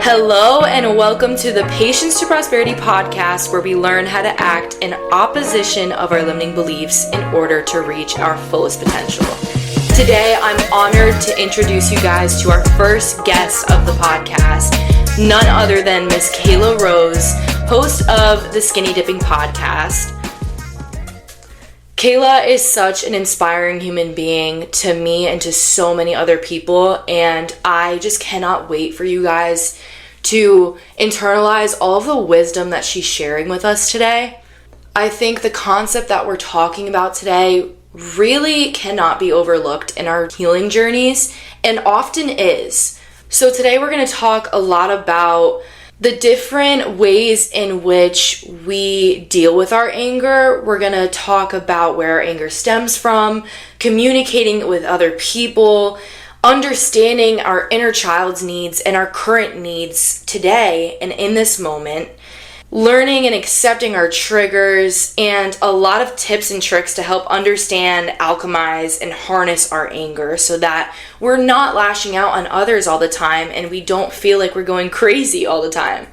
Hello and welcome to the Patience to Prosperity podcast, where we learn how to act in opposition of our limiting beliefs in order to reach our fullest potential. Today, I'm honored to introduce you guys to our first guest of the podcast, none other than Miss Kela Rose, host of the Skinny Dipping podcast. Kela is such an inspiring human being to me and to so many other people, and I just cannot wait for you guys to internalize all of the wisdom that she's sharing with us today. I think the concept that we're talking about today really cannot be overlooked in our healing journeys, and often is. So today we're going to talk a lot about the different ways in which we deal with our anger. We're going to talk about where our anger stems from, communicating with other people, understanding our inner child's needs and our current needs today and in this moment, learning and accepting our triggers, and a lot of tips and tricks to help understand, alchemize, and harness our anger so that we're not lashing out on others all the time and we don't feel like we're going crazy all the time.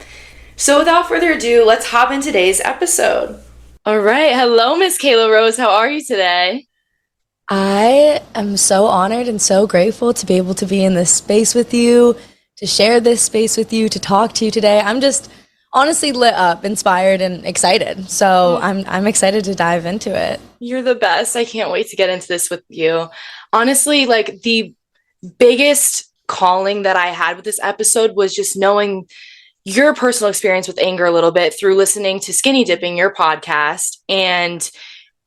So without further ado, let's hop in today's episode. All right. Hello, Miss Kela Rose. How are you today? I am so honored and so grateful to be able to be in this space with you, to share this space with you, to talk to you today. I'm just honestly lit up, inspired, and excited. So I'm excited to dive into it. You're the best. I can't wait to get into this with you. Honestly, like the biggest calling that I had with this episode was just knowing your personal experience with anger a little bit through listening to Skinny Dipping, your podcast, and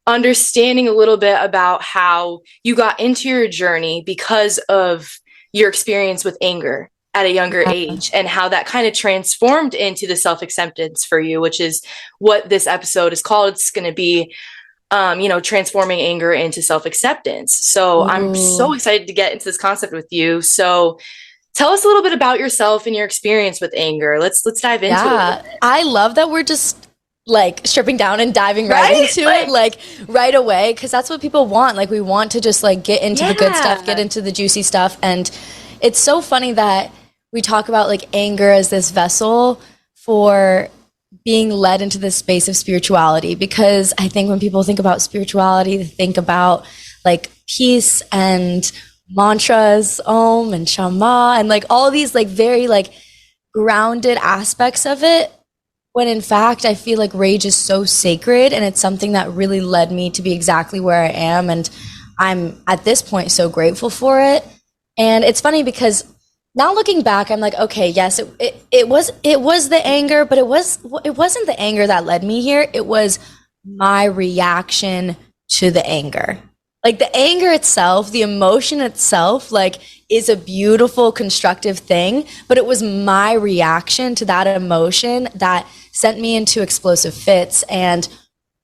understanding a little bit about how you got into your journey because of your experience with anger at a younger age, and how that kind of transformed into the self-acceptance for you, which is what this episode is called. It's going to be, transforming anger into self-acceptance. So I'm so excited to get into this concept with you. So tell us a little bit about yourself and your experience with anger. Let's dive into it. I love that we're just like stripping down and diving right into it, like right away, because that's what people want. Like we want to just like get into the good stuff, get into the juicy stuff. And it's so funny that we talk about like anger as this vessel for being led into this space of spirituality, because I think when people think about spirituality, they think about like peace and mantras, Om and Shama, and like all these like very like grounded aspects of it. When in fact, I feel like rage is so sacred, and it's something that really led me to be exactly where I am. And I'm at this point so grateful for it. And it's funny because now looking back, I'm like, okay, yes, it was the anger, but it wasn't the anger that led me here. It was my reaction to the anger. Like the anger itself, the emotion itself, like is a beautiful, constructive thing, but it was my reaction to that emotion that sent me into explosive fits and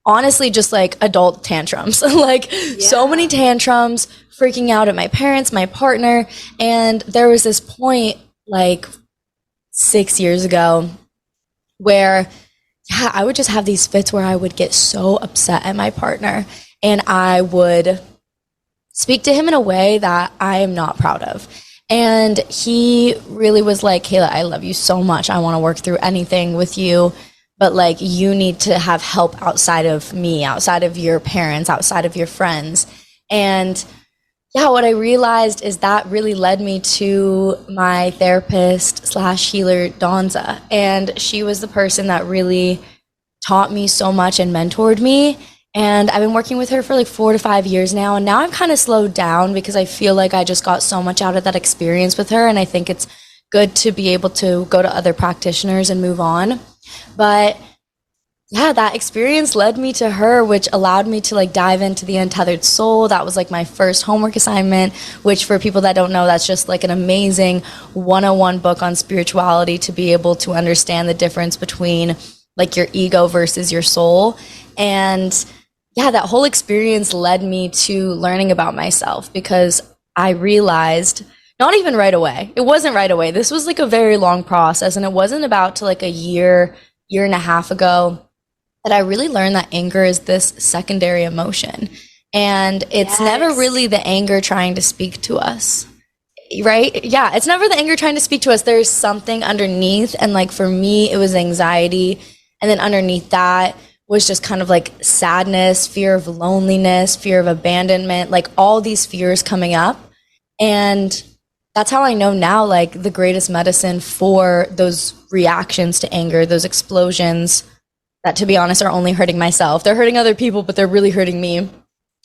honestly just like adult tantrums, so many tantrums, freaking out at my parents, my partner. And there was this point like 6 years ago where, I would just have these fits where I would get so upset at my partner and I would speak to him in a way that I am not proud of. And he really was like, Kela, I love you so much. I want to work through anything with you. But like, you need to have help outside of me, outside of your parents, outside of your friends. And what I realized is that really led me to my therapist / healer, Donza. And she was the person that really taught me so much and mentored me. And I've been working with her for like 4 to 5 years now. And now I've kind of slowed down because I feel like I just got so much out of that experience with her. And I think it's good to be able to go to other practitioners and move on. But that experience led me to her, which allowed me to like dive into the Untethered Soul. That was like my first homework assignment, which for people that don't know, that's just like an amazing 101 book on spirituality to be able to understand the difference between like your ego versus your soul. And that whole experience led me to learning about myself, because I realized, not even right away, it wasn't right away. This was like a very long process, and it wasn't about to like a year and a half ago that I really learned that anger is this secondary emotion. And it's never really the anger trying to speak to us. right? Yeah, it's never the anger trying to speak to us. There's something underneath, and like for me, it was anxiety, and then underneath that was just kind of like sadness, fear of loneliness, fear of abandonment, like all these fears coming up. And that's how I know now, like the greatest medicine for those reactions to anger, those explosions that, to be honest, are only hurting myself. They're hurting other people, but they're really hurting me.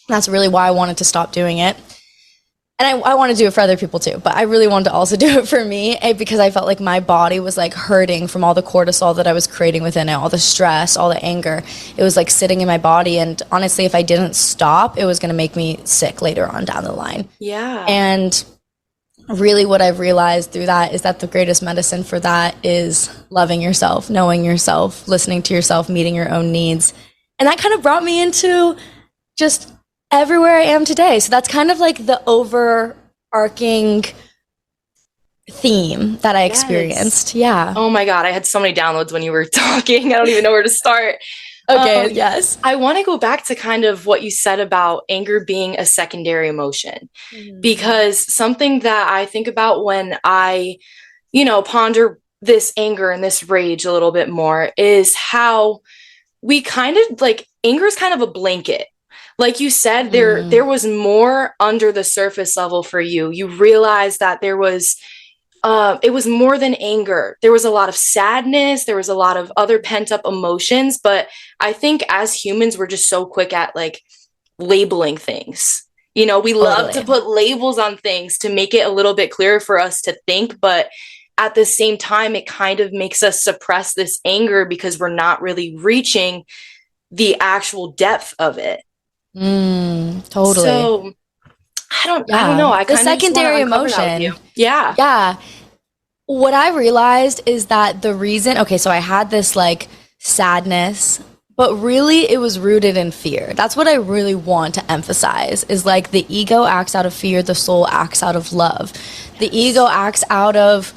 That's really why I wanted to stop doing it. And I want to do it for other people too, but I really wanted to also do it for me, because I felt like my body was like hurting from all the cortisol that I was creating within it, all the stress, all the anger. It was like sitting in my body. And honestly, if I didn't stop, it was going to make me sick later on down the line. Yeah. And really what I've realized through that is that the greatest medicine for that is loving yourself, knowing yourself, listening to yourself, meeting your own needs. And that kind of brought me into just everywhere I am today. So that's kind of like the overarching theme that I experienced. Yeah. Oh my God. I had so many downloads when you were talking. I don't even know where to start. Okay. Yes. I want to go back to kind of what you said about anger being a secondary emotion, because something that I think about when I, ponder this anger and this rage a little bit more is how we kind of like anger is kind of a blanket. Like you said, there was more under the surface level for you. You realized that there was, it was more than anger. There was a lot of sadness. There was a lot of other pent up emotions. But I think as humans, we're just so quick at like labeling things. We love to put labels on things to make it a little bit clearer for us to think. But at the same time, it kind of makes us suppress this anger because we're not really reaching the actual depth of it. Totally. So I don't know. I the kind of secondary emotion. Yeah. Yeah. What I realized is that the reason, so I had this like sadness, but really it was rooted in fear. That's what I really want to emphasize is like the ego acts out of fear. The soul acts out of love. The ego acts out of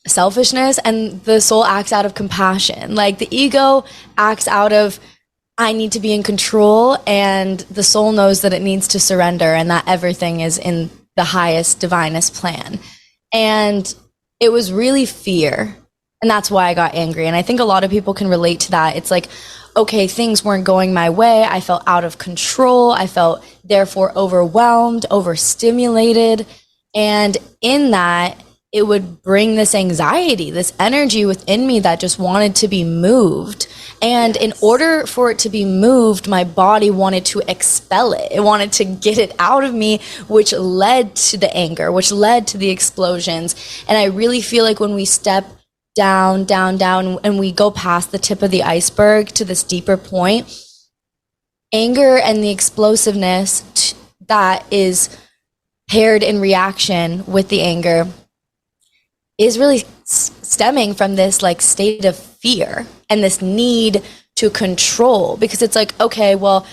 selfishness and the soul acts out of compassion. Like the ego acts out of I need to be in control, and the soul knows that it needs to surrender and that everything is in the highest, divinest plan. And it was really fear. And that's why I got angry. And I think a lot of people can relate to that. It's like, okay, things weren't going my way. I felt out of control. I felt therefore overwhelmed, overstimulated. And in that, it would bring this anxiety, this energy within me that just wanted to be moved. And in order for it to be moved, my body wanted to expel it. It wanted to get it out of me, which led to the anger, which led to the explosions. And I really feel like when we step down, and we go past the tip of the iceberg to this deeper point, anger and the explosiveness that is paired in reaction with the anger is really stemming from this like state of fear and this need to control, because it's like, okay, well,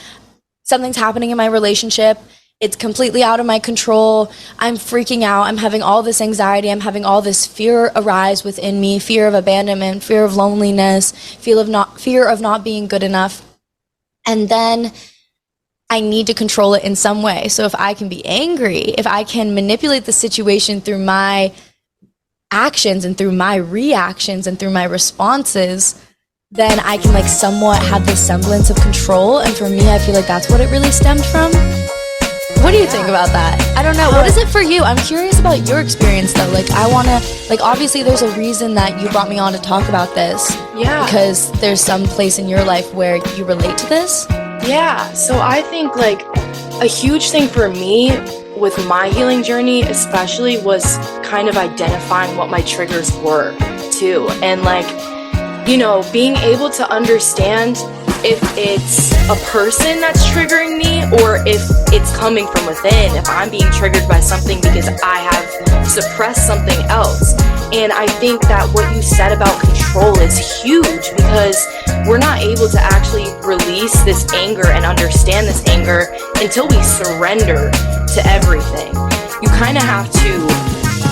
something's happening in my relationship. It's completely out of my control. I'm freaking out. I'm having all this anxiety. I'm having all this fear arise within me, fear of abandonment, fear of loneliness, fear of not being good enough. And then I need to control it in some way. So if I can be angry, if I can manipulate the situation through my actions and through my reactions and through my responses, then I can like somewhat have this semblance of control. And for me, I feel like that's what it really stemmed from. What do you think about that? I don't know. What is it for you? I'm curious about your experience though. Like I want to, like obviously there's a reason that you brought me on to talk about this. Yeah. Because there's some place in your life where you relate to this. Yeah. So I think like a huge thing for me with my healing journey especially was kind of identifying what my triggers were too. And like, being able to understand if it's a person that's triggering me or if it's coming from within, if I'm being triggered by something because I have suppressed something else. And I think that what you said about control is huge, because we're not able to actually release this anger and understand this anger until we surrender to everything. You kind of have to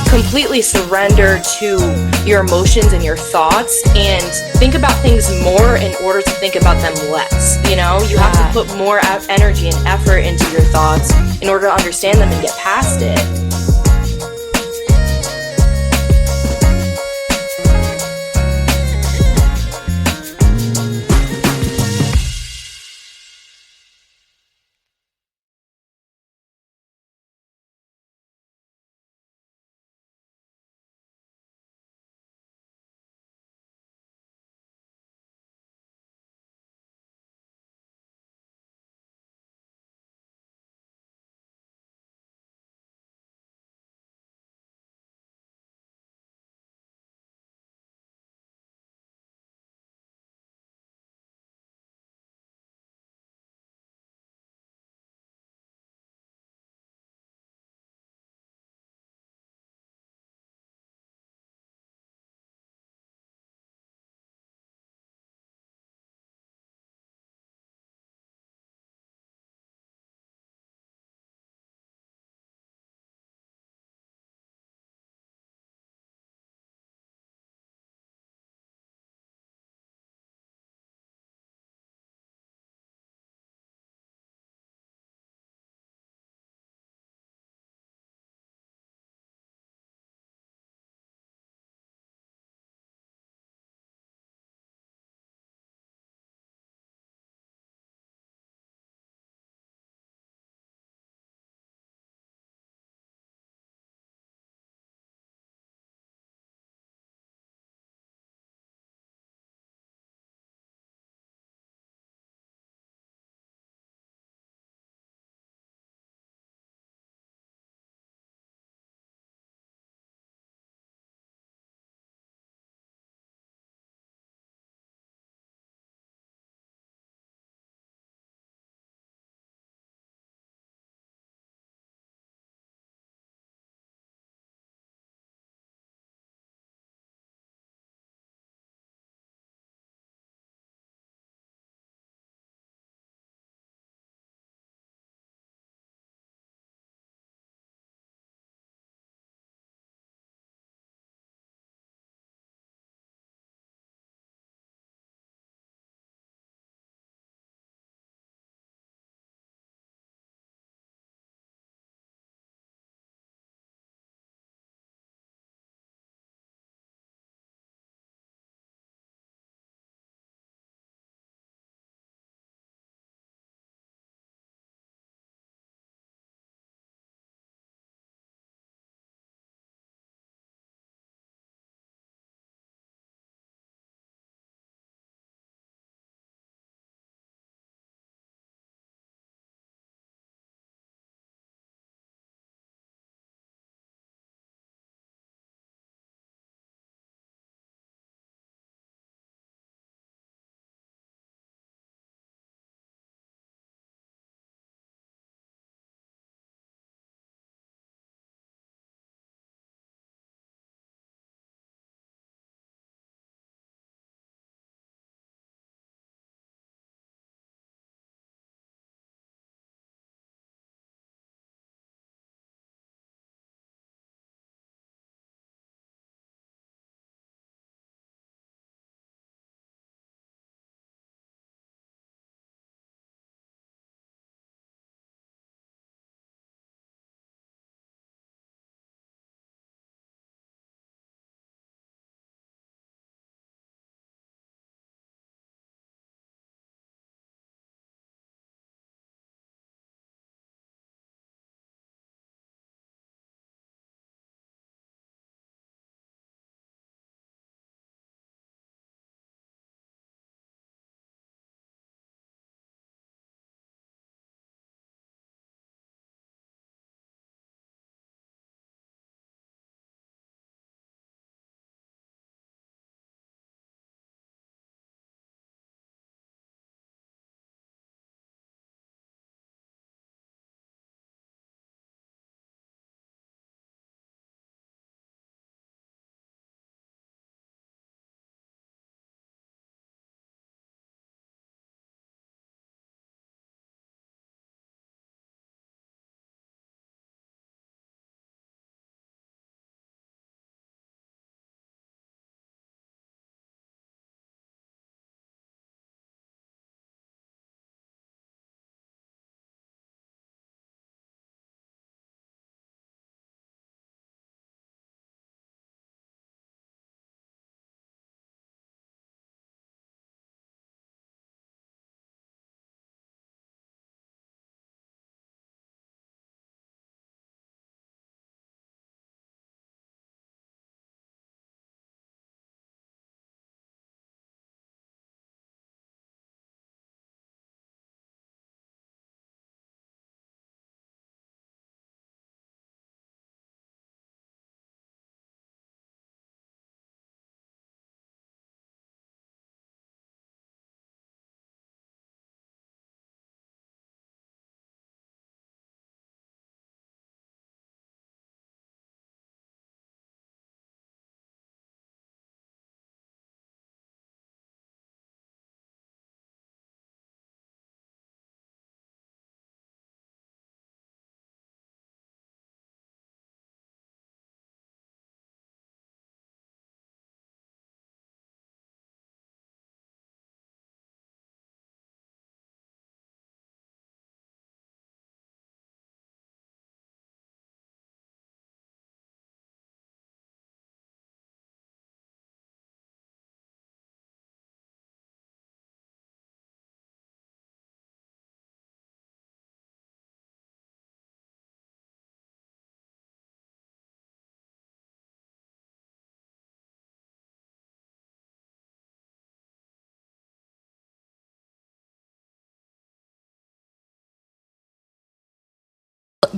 completely surrender to your emotions and your thoughts and think about things more in order to think about them less. You have to put more energy and effort into your thoughts in order to understand them and get past it.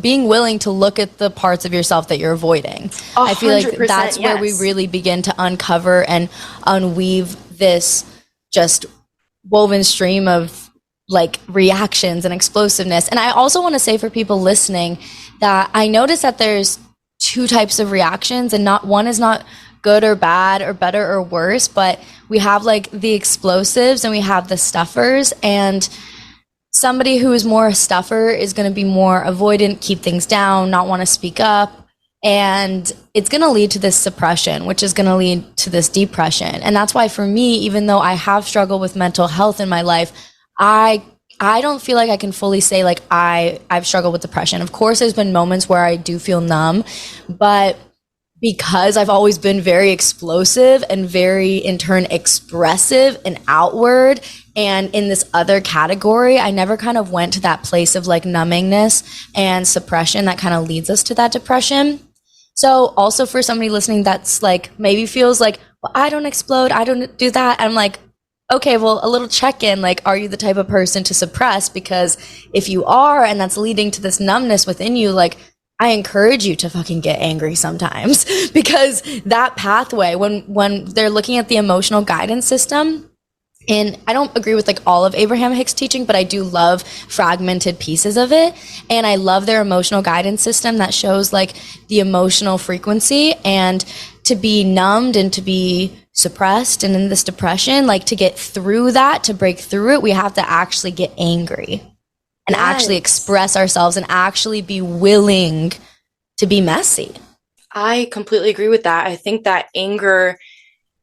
being willing to look at the parts of yourself that you're avoiding. I feel like that's where we really begin to uncover and unweave this just woven stream of like reactions and explosiveness. And I also want to say for people listening that I notice that there's two types of reactions, and not one is not good or bad or better or worse, but we have like the explosives and we have the stuffers. And somebody who is more a stuffer is going to be more avoidant, keep things down, not want to speak up. And it's going to lead to this suppression, which is going to lead to this depression. And that's why for me, even though I have struggled with mental health in my life, I don't feel like I can fully say like I've struggled with depression. Of course, there's been moments where I do feel numb, but because I've always been very explosive and very in turn expressive and outward and in this other category, I never kind of went to that place of like numbingness and suppression that kind of leads us to that depression. So also for somebody listening that's like maybe feels like, well, I don't explode, I don't do that. I'm like, okay, well, a little check-in, like, are you the type of person to suppress? Because if you are, and that's leading to this numbness within you, like, I encourage you to fucking get angry sometimes because that pathway, when they're looking at the emotional guidance system, and I don't agree with like all of Abraham Hicks' teaching, but I do love fragmented pieces of it. And I love their emotional guidance system that shows like the emotional frequency, and to be numbed and to be suppressed and in this depression, like to get through that, to break through it, we have to actually get angry and actually express ourselves and actually be willing to be messy. I completely agree with that. I think that anger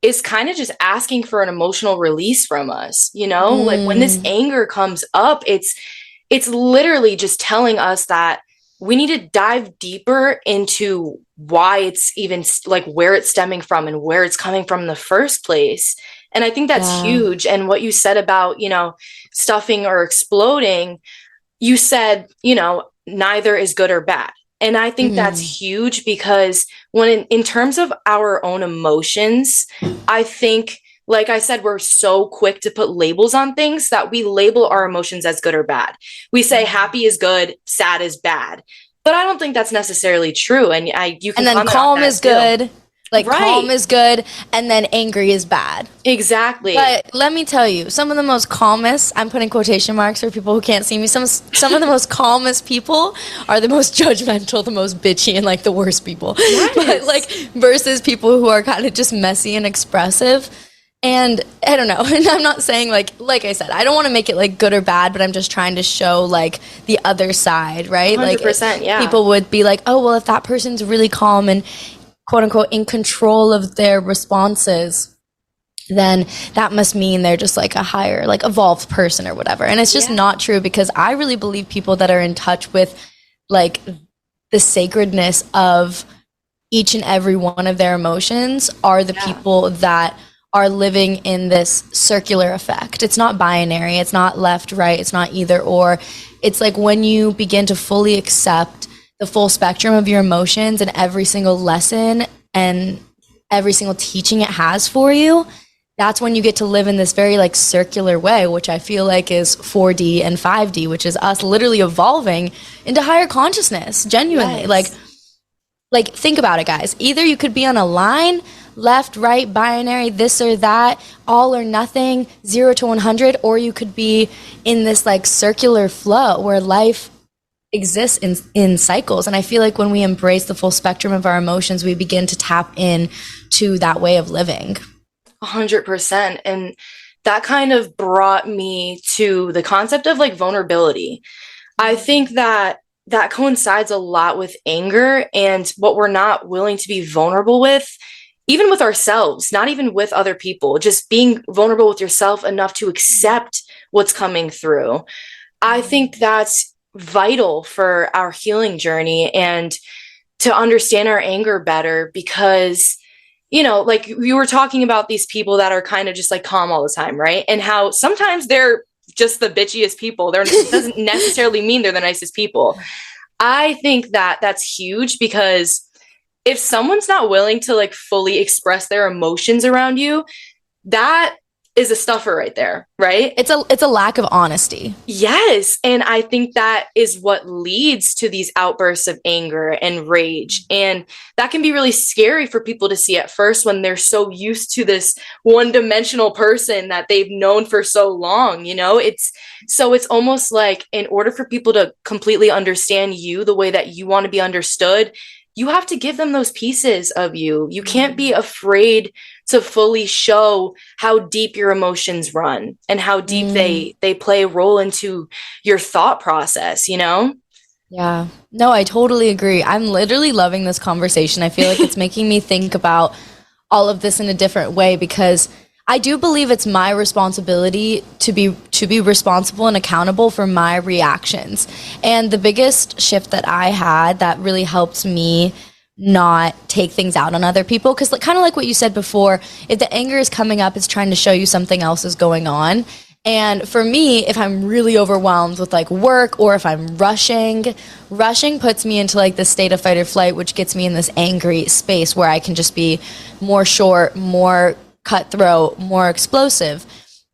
is kind of just asking for an emotional release from us, you know? Like when this anger comes up, it's literally just telling us that we need to dive deeper into why it's even like where it's stemming from and where it's coming from in the first place. And I think that's huge. And what you said about, you know, stuffing or exploding, you said, you know, neither is good or bad. And I think that's huge because when in terms of our own emotions, I think, like I said, we're so quick to put labels on things that we label our emotions as good or bad. We say happy is good, sad is bad. But I don't think that's necessarily true. And you can, and then calm is good. Like calm is good, and then angry is bad. Exactly. But let me tell you, some of the most calmest, I'm putting quotation marks for people who can't see me, some of the most calmest people are the most judgmental, the most bitchy, and like the worst people. Yes. But like versus people who are kind of just messy and expressive. And I don't know, and I'm not saying like I said, I don't want to make it like good or bad, but I'm just trying to show like the other side, right? 100%, like people would be like, oh, well, if that person's really calm and quote unquote in control of their responses, then that must mean they're just like a higher, like evolved person or whatever. And it's just not true, because I really believe people that are in touch with like the sacredness of each and every one of their emotions are the people that are living in this circular effect. It's not binary. It's not left, right. It's not either or. It's like when you begin to fully accept the full spectrum of your emotions and every single lesson and every single teaching it has for you, that's when you get to live in this very like circular way, which I feel like is 4D and 5D, which is us literally evolving into higher consciousness, genuinely. Yes. Like think about it, guys. Either you could be on a line, left, right, binary, this or that, all or nothing, 0 to 100, or you could be in this like circular flow where life exists in cycles. And I feel like when we embrace the full spectrum of our emotions, we begin to tap in to that way of living. 100%. And that kind of brought me to the concept of like vulnerability. I think that coincides a lot with anger and what we're not willing to be vulnerable with, even with ourselves, not even with other people, just being vulnerable with yourself enough to accept what's coming through. I think that's vital for our healing journey and to understand our anger better, because, you know, like we were talking about these people that are kind of just like calm all the time, right? And how sometimes they're just the bitchiest people. It doesn't necessarily mean they're the nicest people. I think that that's huge, because if someone's not willing to like fully express their emotions around you, that is a stuffer right there, right? It's a lack of honesty. Yes. And I think that is what leads to these outbursts of anger and rage. And that can be really scary for people to see at first when they're so used to this one-dimensional person that they've known for so long, you know? It's almost like in order for people to completely understand you the way that you want to be understood, you have to give them those pieces of you. You can't be afraid to fully show how deep your emotions run and how deep they play a role into your thought process, you know? Yeah. No, I totally agree. I'm literally loving this conversation. I feel like it's making me think about all of this in a different way, because I do believe it's my responsibility to be responsible and accountable for my reactions. And the biggest shift that I had that really helped me not take things out on other people, because kind of like what you said before, if the anger is coming up, it's trying to show you something else is going on. And for me, if I'm really overwhelmed with like work, or if I'm rushing puts me into like this state of fight or flight, which gets me in this angry space where I can just be more short, more cutthroat, more explosive.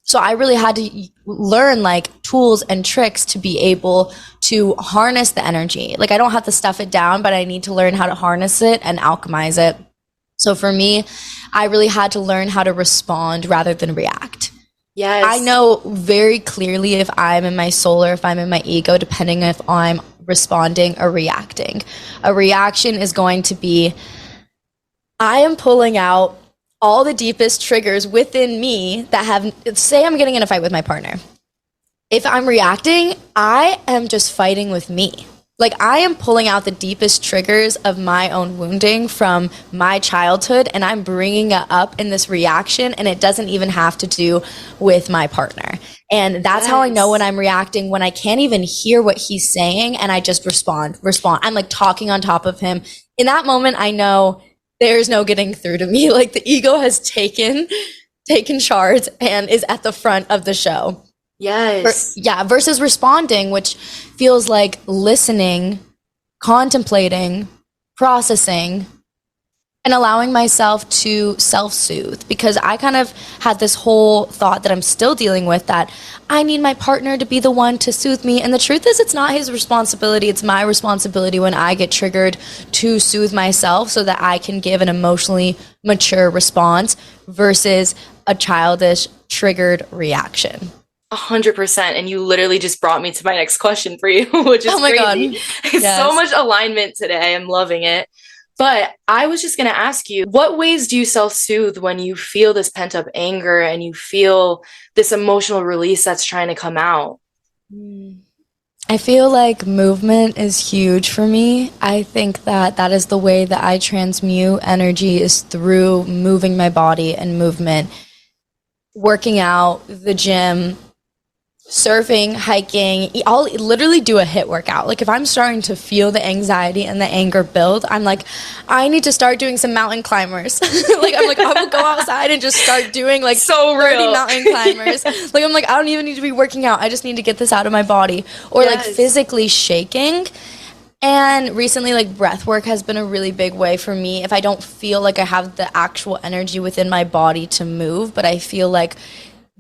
So I really had to learn like tools and tricks to be able to harness the energy. Like I don't have to stuff it down, but I need to learn how to harness it and alchemize it. So for me, I really had to learn how to respond rather than react. Yes. I know very clearly if I'm in my soul or if I'm in my ego, depending if I'm responding or reacting. A reaction is going to be, I am pulling out all the deepest triggers within me that have, say I'm getting in a fight with my partner. If I'm reacting, I am just fighting with me. Like I am pulling out the deepest triggers of my own wounding from my childhood, and I'm bringing it up in this reaction, and it doesn't even have to do with my partner. And that's how I know when I'm reacting, when I can't even hear what he's saying and I just respond. I'm like talking on top of him. In that moment, I know there's no getting through to me. Like the ego has taken charge and is at the front of the show. Yes. Versus responding, which feels like listening, contemplating, processing, and allowing myself to self-soothe. Because I kind of had this whole thought that I'm still dealing with, that I need my partner to be the one to soothe me. And the truth is, it's not his responsibility. It's my responsibility when I get triggered to soothe myself so that I can give an emotionally mature response versus a childish, triggered reaction. 100%. And you literally just brought me to my next question for you, which is crazy. God. Yes. So much alignment today. I'm loving it. But I was just going to ask you, what ways do you self-soothe when you feel this pent-up anger and you feel this emotional release that's trying to come out? I feel like movement is huge for me. I think that is the way that I transmute energy, is through moving my body and movement. Working out, the gym, surfing, hiking. I'll literally do a HIIT workout. Like if I'm starting to feel the anxiety and the anger build, I'm like, I need to start doing some mountain climbers. I'm like, I will go outside and just start doing like so 30 mountain climbers. Like I'm like, I don't even need to be working out. I just need to get this out of my body. Or like physically shaking. And recently, like breath work has been a really big way for me. If I don't feel like I have the actual energy within my body to move, but I feel like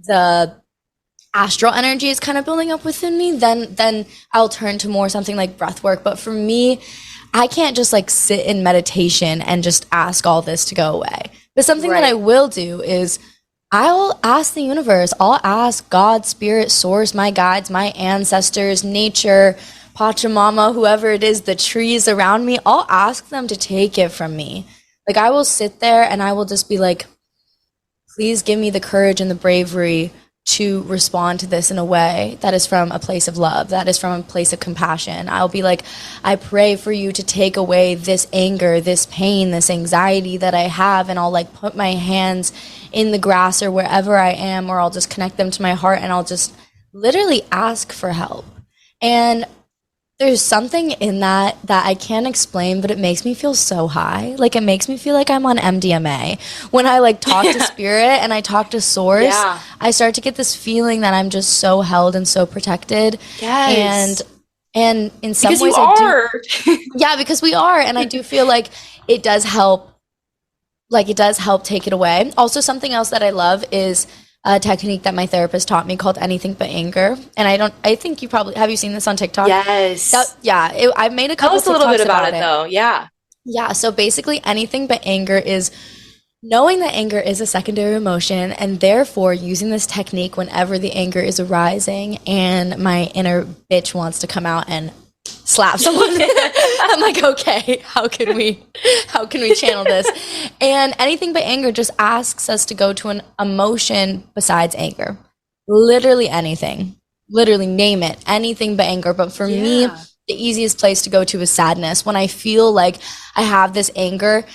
the astral energy is kind of building up within me, then I'll turn to more something like breath work. But for me, I can't just like sit in meditation and just ask all this to go away. But something that I will do is I'll ask the universe, I'll ask God, spirit, source, my guides, my ancestors, nature, Pachamama, whoever it is, the trees around me, I'll ask them to take it from me. Like I will sit there and I will just be like, please give me the courage and the bravery to respond to this in a way that is from a place of love, that is from a place of compassion. I'll be like, I pray for you to take away this anger, this pain, this anxiety that I have, and I'll like put my hands in the grass or wherever I am, or I'll just connect them to my heart and I'll just literally ask for help. And there's something in that I can't explain, but it makes me feel so high. Like it makes me feel like I'm on MDMA. When I like talk to spirit and I talk to source, I start to get this feeling that I'm just so held and so protected. Yes. And in some because ways I do. Yeah, because we are. And I do feel like it does help. Like it does help take it away. Also, something else that I love is a technique that my therapist taught me called anything but anger. And I think have you seen this on TikTok? Yes. I've made a couple Tell us a little TikToks bit about it though. Yeah. Yeah, so basically anything but anger is knowing that anger is a secondary emotion, and therefore using this technique whenever the anger is arising and my inner bitch wants to come out and slap someone. I'm like, okay, how can we channel this? And anything but anger just asks us to go to an emotion besides anger. Literally anything. Literally name it. Anything but anger. But for me, the easiest place to go to is sadness. When I feel like I have this anger,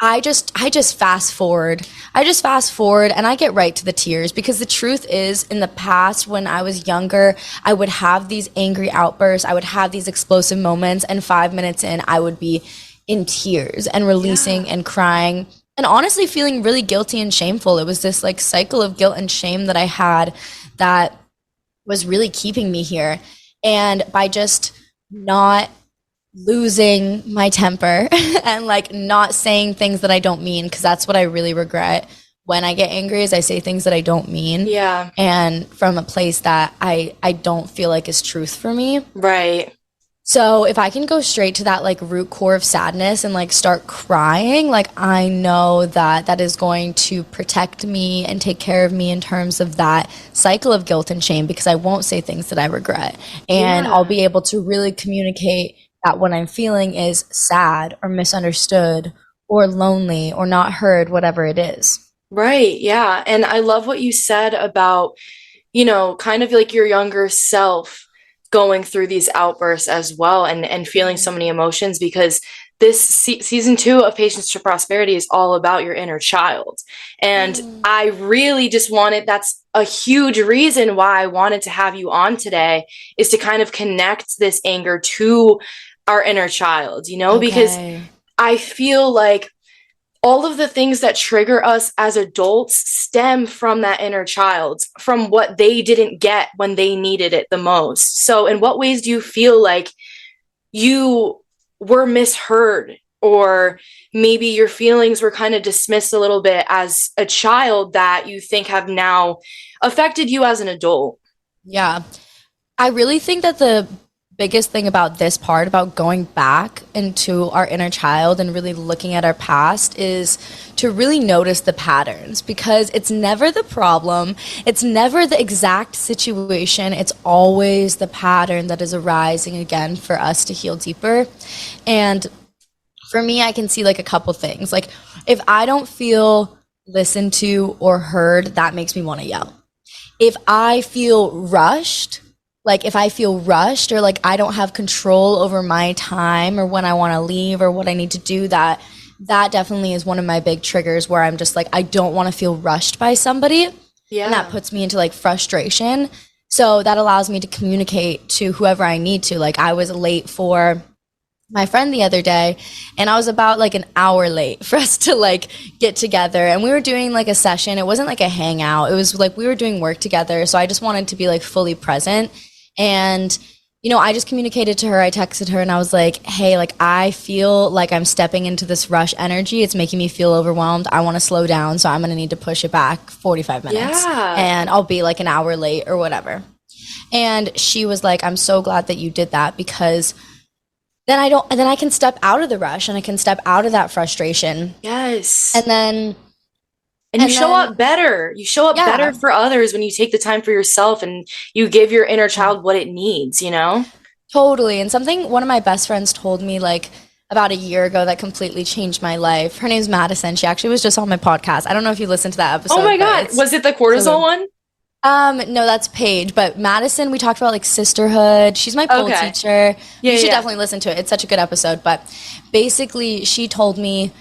I just fast forward. I just fast forward and I get right to the tears, because the truth is, in the past when I was younger, I would have these angry outbursts. I would have these explosive moments, and 5 minutes in, I would be in tears and releasing and crying and honestly feeling really guilty and shameful. It was this like cycle of guilt and shame that I had that was really keeping me here. And by just not losing my temper and like not saying things that I don't mean, because that's what I really regret when I get angry, is I say things that I don't mean. Yeah. And from a place that I don't feel like is truth for me. Right. So if I can go straight to that like root core of sadness and like start crying, like I know that that is going to protect me and take care of me in terms of that cycle of guilt and shame, because I won't say things that I regret. And I'll be able to really communicate that what I'm feeling is sad or misunderstood or lonely or not heard, whatever it is. Right. Yeah. And I love what you said about, kind of like your younger self going through these outbursts as well, and feeling so many emotions, because this season 2 of Patience to Prosperity is all about your inner child. And I really just that's a huge reason why I wanted to have you on today, is to kind of connect this anger to our inner child, because I feel like all of the things that trigger us as adults stem from that inner child, from what they didn't get when they needed it the most. So in what ways do you feel like you were misheard, or maybe your feelings were kind of dismissed a little bit as a child that you think have now affected you as an adult? Yeah. I really think that the biggest thing about this part, about going back into our inner child and really looking at our past, is to really notice the patterns, because it's never the problem. It's never the exact situation. It's always the pattern that is arising again for us to heal deeper. And for me, I can see like a couple things. Like if I don't feel listened to or heard, that makes me want to yell. If I feel rushed, or like I don't have control over my time or when I want to leave or what I need to do, that definitely is one of my big triggers, where I'm just like, I don't want to feel rushed by somebody. Yeah. And that puts me into like frustration. So that allows me to communicate to whoever I need to. Like I was late for my friend the other day, and I was about like an hour late for us to like get together, and we were doing like a session. It wasn't like a hangout. It was like we were doing work together. So I just wanted to be like fully present. And, I just communicated to her. I texted her and I was like, hey, like I feel like I'm stepping into this rush energy. It's making me feel overwhelmed. I want to slow down. So I'm going to need to push it back 45 minutes and I'll be like an hour late or whatever. And she was like, I'm so glad that you did that, because then I can step out of the rush and I can step out of that frustration. Yes. And you show up better. You show up better for others when you take the time for yourself and you give your inner child what it needs, Totally. And something one of my best friends told me like about a year ago that completely changed my life. Her name's Madison. She actually was just on my podcast. I don't know if you listened to that episode. Oh my God. Was it the cortisol one? No, that's Paige. But Madison, we talked about like sisterhood. She's my pole teacher. You should definitely listen to it. It's such a good episode. But basically, she told me,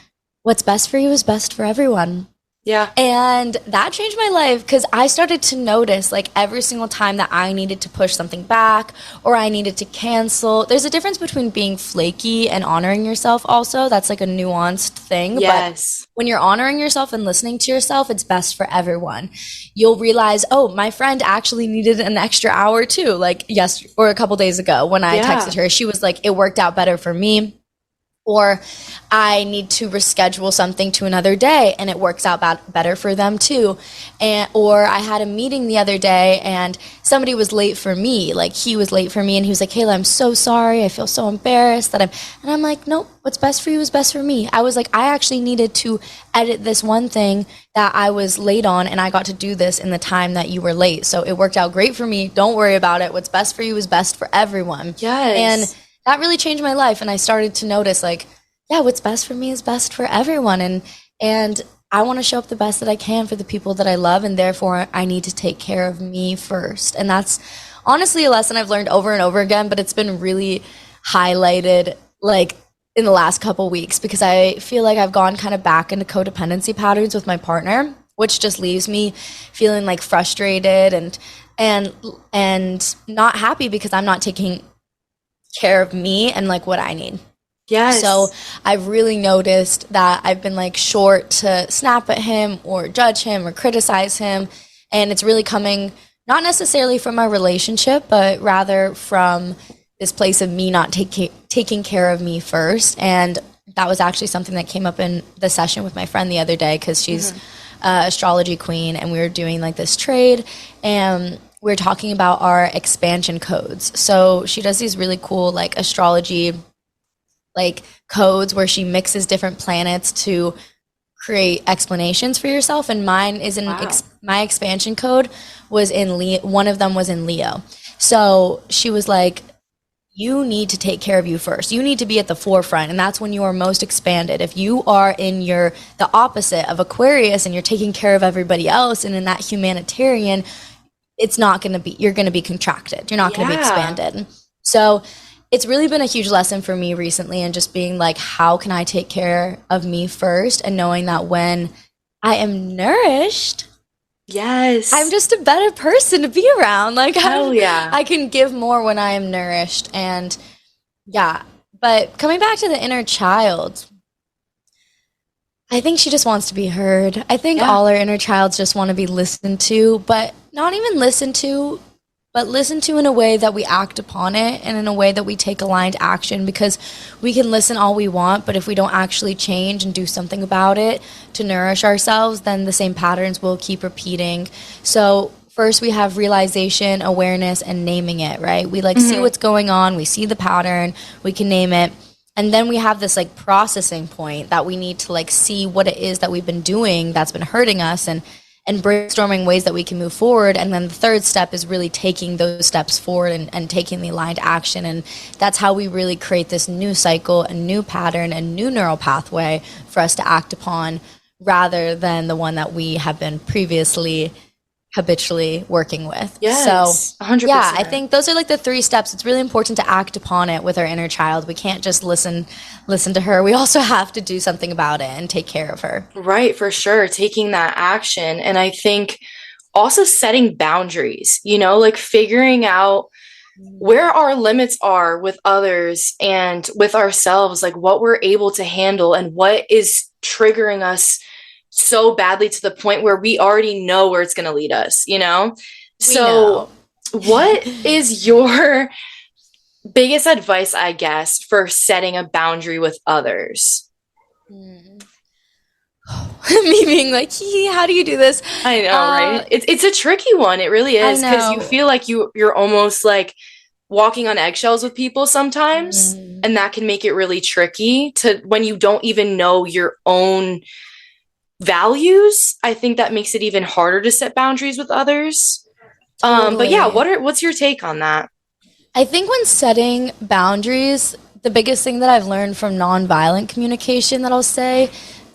what's best for you is best for everyone. Yeah. And that changed my life, because I started to notice like every single time that I needed to push something back or I needed to cancel. There's a difference between being flaky and honoring yourself also. That's like a nuanced thing. Yes. But when you're honoring yourself and listening to yourself, it's best for everyone. You'll realize, oh, my friend actually needed an extra hour too. Like a couple days ago when I texted her, she was like, it worked out better for me. Or I need to reschedule something to another day and it works out better for them too. Or I had a meeting the other day and somebody was late for me. Like he was late for me and he was like, Kayla, I'm so sorry. I feel so embarrassed and I'm like, nope, what's best for you is best for me. I was like, I actually needed to edit this one thing that I was late on and I got to do this in the time that you were late. So it worked out great for me. Don't worry about it. What's best for you is best for everyone. Yes. And that really changed my life. And I started to notice like, yeah, what's best for me is best for everyone. And I want to show up the best that I can for the people that I love. And therefore I need to take care of me first. And that's honestly a lesson I've learned over and over again, but it's been really highlighted like in the last couple weeks because I feel like I've gone kind of back into codependency patterns with my partner, which just leaves me feeling like frustrated and not happy because I'm not taking care of me and like what I need. Yes. So I've really noticed that I've been like short to snap at him or judge him or criticize him. And it's really coming not necessarily from our relationship, but rather from this place of me not taking care of me first. And that was actually something that came up in the session with my friend the other day because she's astrology queen and we were doing like this trade and we're talking about our expansion codes. So she does these really cool like astrology like codes where she mixes different planets to create explanations for yourself. And mine is in my expansion code was in Leo. One of them was in Leo. So she was like, you need to take care of you first. You need to be at the forefront. And that's when you are most expanded. If you are in the opposite of Aquarius and you're taking care of everybody else and in that humanitarian, it's not going to be, you're going to be contracted. You're not going to be expanded. So it's really been a huge lesson for me recently and just being like, how can I take care of me first? And knowing that when I am nourished, yes, I'm just a better person to be around. Like, I can give more when I am nourished. And yeah, but coming back to the inner child, I think she just wants to be heard. I think all our inner childs just want to be listened to, but not even listened to, but listen to in a way that we act upon it and in a way that we take aligned action, because we can listen all we want, but if we don't actually change and do something about it to nourish ourselves, then the same patterns will keep repeating. So first we have realization, awareness, and naming it, right? We see what's going on, we see the pattern, we can name it. And then we have this like processing point that we need to like see what it is that we've been doing that's been hurting us and brainstorming ways that we can move forward. And then the third step is really taking those steps forward and taking the aligned action. And that's how we really create this new cycle, a new pattern, a new neural pathway for us to act upon, rather than the one that we have been previously habitually working with. Yes, so 100%. Yeah, I think those are like the 3 steps. It's really important to act upon it with our inner child. We can't just listen to her. We also have to do something about it and take care of her. Right, for sure. Taking that action. And I think also setting boundaries, like figuring out where our limits are with others and with ourselves, like what we're able to handle and what is triggering us so badly to the point where we already know where it's going to lead us, So what is your biggest advice, I guess, for setting a boundary with others? Me being like, how do you do this? I know, right? It's a tricky one. It really is, because you feel like you're almost like walking on eggshells with people sometimes, and that can make it really tricky to when you don't even know your own values. I think that makes it even harder to set boundaries with others. Totally. But yeah, what's your take on that? I think when setting boundaries, the biggest thing that I've learned from nonviolent communication that I'll say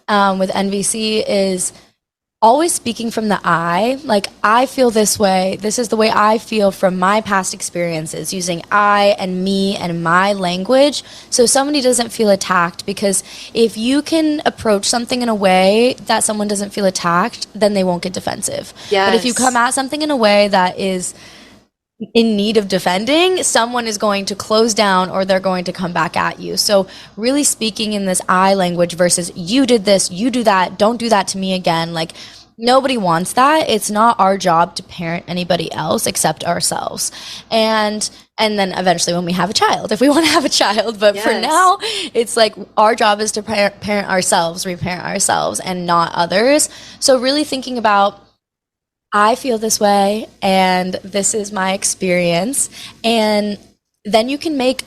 with NVC is always speaking from the I. Like, I feel this way. This is the way I feel from my past experiences, using I and me and my language, so somebody doesn't feel attacked. Because if you can approach something in a way that someone doesn't feel attacked, then they won't get defensive. Yes. But if you come at something in a way that is in need of defending, someone is going to close down or they're going to come back at you. So really speaking in this I language versus you did this, you do that, don't do that to me again. Like, nobody wants that. It's not our job to parent anybody else except ourselves. And then eventually when we have a child, if we want to have a child. But for now, it's like our job is to parent ourselves, reparent ourselves, and not others. So really thinking about, I feel this way and this is my experience. And then you can make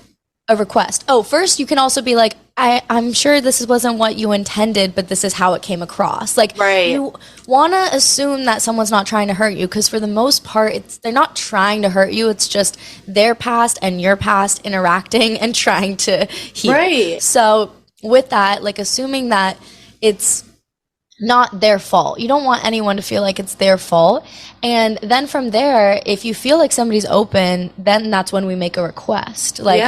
a request. Oh, first you can also be like, I'm sure this wasn't what you intended, but this is how it came across. Like, you want to assume that someone's not trying to hurt you, because for the most part, they're not trying to hurt you. It's just their past and your past interacting and trying to heal. Right. So with that, like, assuming that it's not their fault. You don't want anyone to feel like it's their fault. And then from there, if you feel like somebody's open, then that's when we make a request. Like,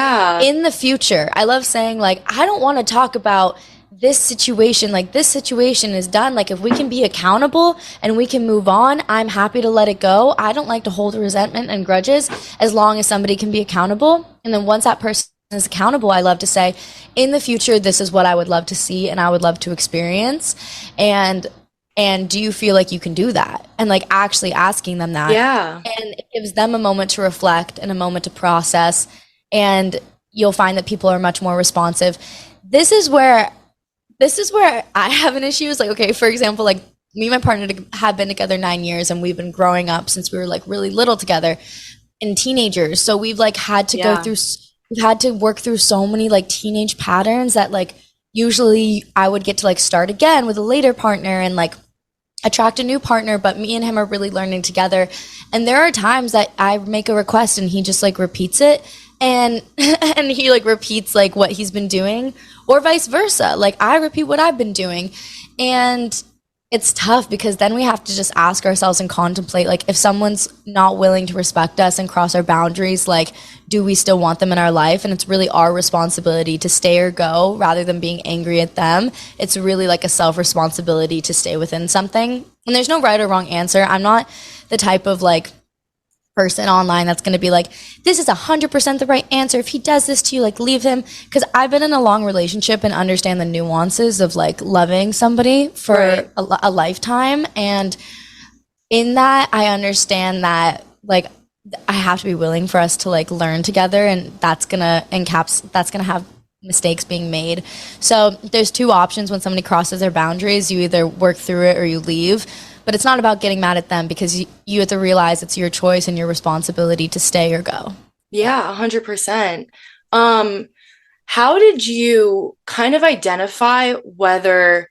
in the future, I love saying, like, I don't want to talk about this situation. Like, this situation is done. Like, if we can be accountable and we can move on, I'm happy to let it go. I don't like to hold resentment and grudges as long as somebody can be accountable. And then once that person is accountable, I love to say, in the future, this is what I would love to see and I would love to experience. And do you feel like you can do that? And like actually asking them that. Yeah. And it gives them a moment to reflect and a moment to process. And you'll find that people are much more responsive. This is where I have an issue. Is like, okay, for example, like me and my partner have been together 9 years and we've been growing up since we were like really little together and teenagers. So we've like had to go through, we've had to work through so many like teenage patterns that like usually I would get to like start again with a later partner and like attract a new partner, but me and him are really learning together. And there are times that I make a request and he just like repeats it, and and he like repeats like what he's been doing, or vice versa. Like I repeat what I've been doing. And it's tough because then we have to just ask ourselves and contemplate, like, if someone's not willing to respect us and cross our boundaries, like, do we still want them in our life? And it's really our responsibility to stay or go rather than being angry at them. It's really like a self-responsibility to stay within something. And there's no right or wrong answer. I'm not the type of like person online that's going to be like, this is 100% the right answer. If he does this to you, like, leave him. Because I've been in a long relationship and understand the nuances of like loving somebody for a lifetime. And in that, I understand that like I have to be willing for us to like learn together, and that's gonna have mistakes being made. So there's two options when somebody crosses their boundaries. You either work through it or you leave. But it's not about getting mad at them, because you have to realize it's your choice and your responsibility to stay or go. Yeah, 100%. How did you kind of identify whether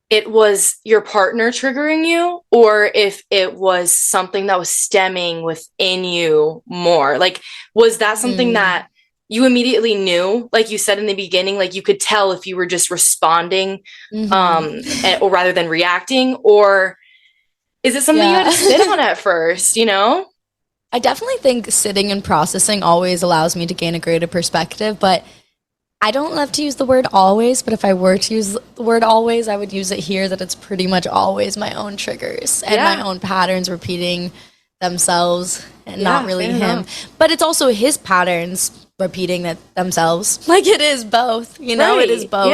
it was your partner triggering you or if it was something that was stemming within you more? Like, was that something that you immediately knew? Like you said in the beginning, like you could tell if you were just responding or rather than reacting, or is it something you had to sit on at first, you know? I definitely think sitting and processing always allows me to gain a greater perspective, but I don't love to use the word always, but if I were to use the word always, I would use it here, that it's pretty much always my own triggers and my own patterns repeating themselves, and not really him. But it's also his patterns repeating themselves. Like, it is both, you know, it is both.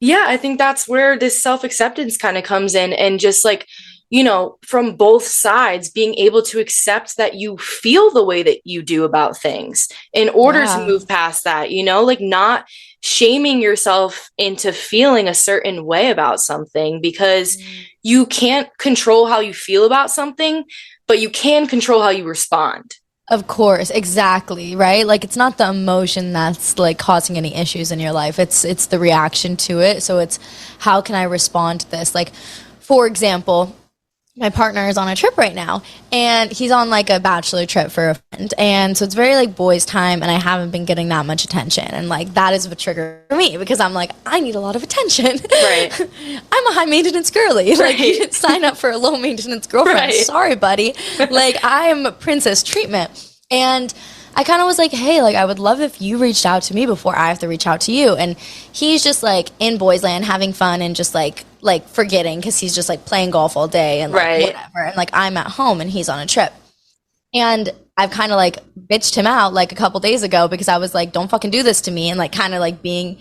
Yeah, I think that's where this self-acceptance kind of comes in, and just like, you know, from both sides, being able to accept that you feel the way that you do about things in order to move past that, you know, like not shaming yourself into feeling a certain way about something, because you can't control how you feel about something, but you can control how you respond. Of course, exactly, right? Like, it's not the emotion that's like causing any issues in your life. It's the reaction to it. So it's, how can I respond to this? Like, for example, my partner is on a trip right now, and he's on like a bachelor trip for a friend. And so it's very like boys' time, and I haven't been getting that much attention. And like, that is a trigger for me, because I'm like, I need a lot of attention. Right. I'm a high maintenance girly. Right. Like, you didn't sign up for a low maintenance girlfriend. Right. Sorry, buddy. Like, I am princess treatment. And I kind of was like, hey, like, I would love if you reached out to me before I have to reach out to you. And he's just like in boys land having fun and just like forgetting, because he's just like playing golf all day and like whatever. And like, I'm at home and he's on a trip. And I've kind of like bitched him out like a couple days ago because I was like, don't fucking do this to me. And like kind of like being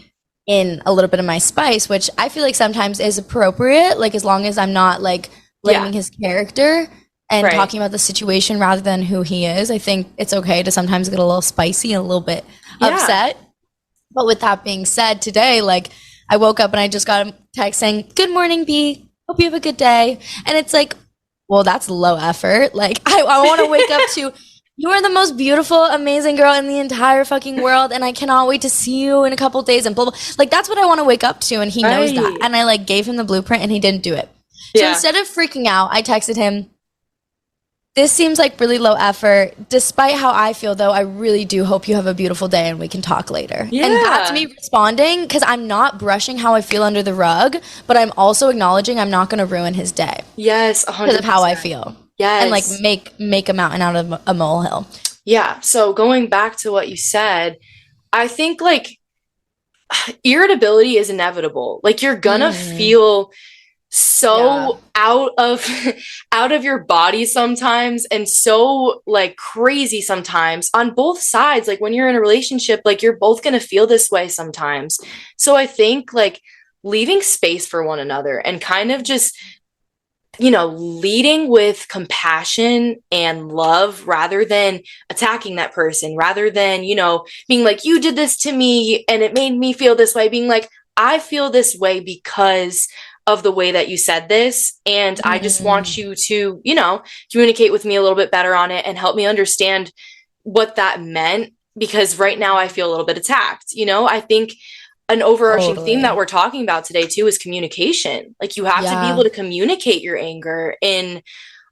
in a little bit of my spice, which I feel like sometimes is appropriate. Like as long as I'm not like blaming his character and talking about the situation rather than who he is, I think it's okay to sometimes get a little spicy and a little bit upset. But with that being said, today, like I woke up and I just got a text saying, "Good morning, B. Hope you have a good day." And it's like, well, that's low effort. Like I want to wake up to, you are the most beautiful, amazing girl in the entire fucking world, and I cannot wait to see you in a couple days and blah, blah. Like that's what I want to wake up to, and he knows that. And I like gave him the blueprint and he didn't do it. So instead of freaking out, I texted him, "This seems like really low effort. Despite how I feel, though, I really do hope you have a beautiful day and we can talk later." Yeah. And that's me responding because I'm not brushing how I feel under the rug, but I'm also acknowledging I'm not going to ruin his day. Yes, 100%. Because of how I feel. Yes. And like make a mountain out of a molehill. Yeah. So going back to what you said, I think like irritability is inevitable. Like you're gonna feel so out of your body sometimes, and so like crazy sometimes on both sides. Like when you're in a relationship, like you're both going to feel this way sometimes. So I think like leaving space for one another and kind of just, you know, leading with compassion and love rather than attacking that person, rather than, you know, being like, you did this to me and it made me feel this way, being like, I feel this way because of the way that you said this. And I just want you to, you know, communicate with me a little bit better on it and help me understand what that meant, because right now I feel a little bit attacked. You know, I think an overarching theme that we're talking about today too is communication. Like you have to be able to communicate your anger in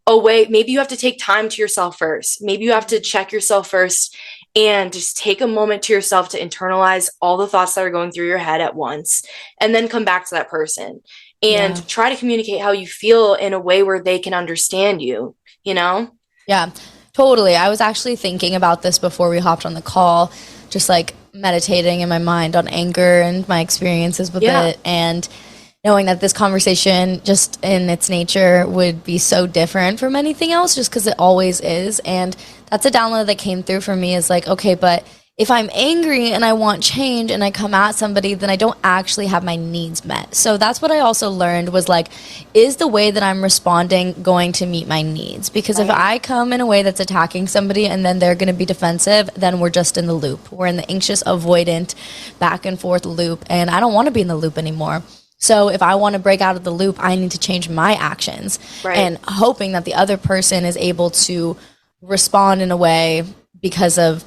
a way. Maybe you have to take time to yourself first. Maybe you have to check yourself first and just take a moment to yourself to internalize all the thoughts that are going through your head at once, and then come back to that person and try to communicate how you feel in a way where they can understand you, you know? Yeah, totally. I was actually thinking about this before we hopped on the call, just like meditating in my mind on anger and my experiences with it, and knowing that this conversation just in its nature would be so different from anything else, just because it always is. And that's a download that came through for me, is like, okay, but if I'm angry and I want change and I come at somebody, then I don't actually have my needs met. So that's what I also learned, was like, is the way that I'm responding going to meet my needs? Because if I come in a way that's attacking somebody and then they're going to be defensive, then we're just in the loop. We're in the anxious, avoidant, back and forth loop. And I don't want to be in the loop anymore. So if I want to break out of the loop, I need to change my actions. And hoping that the other person is able to respond in a way, because of,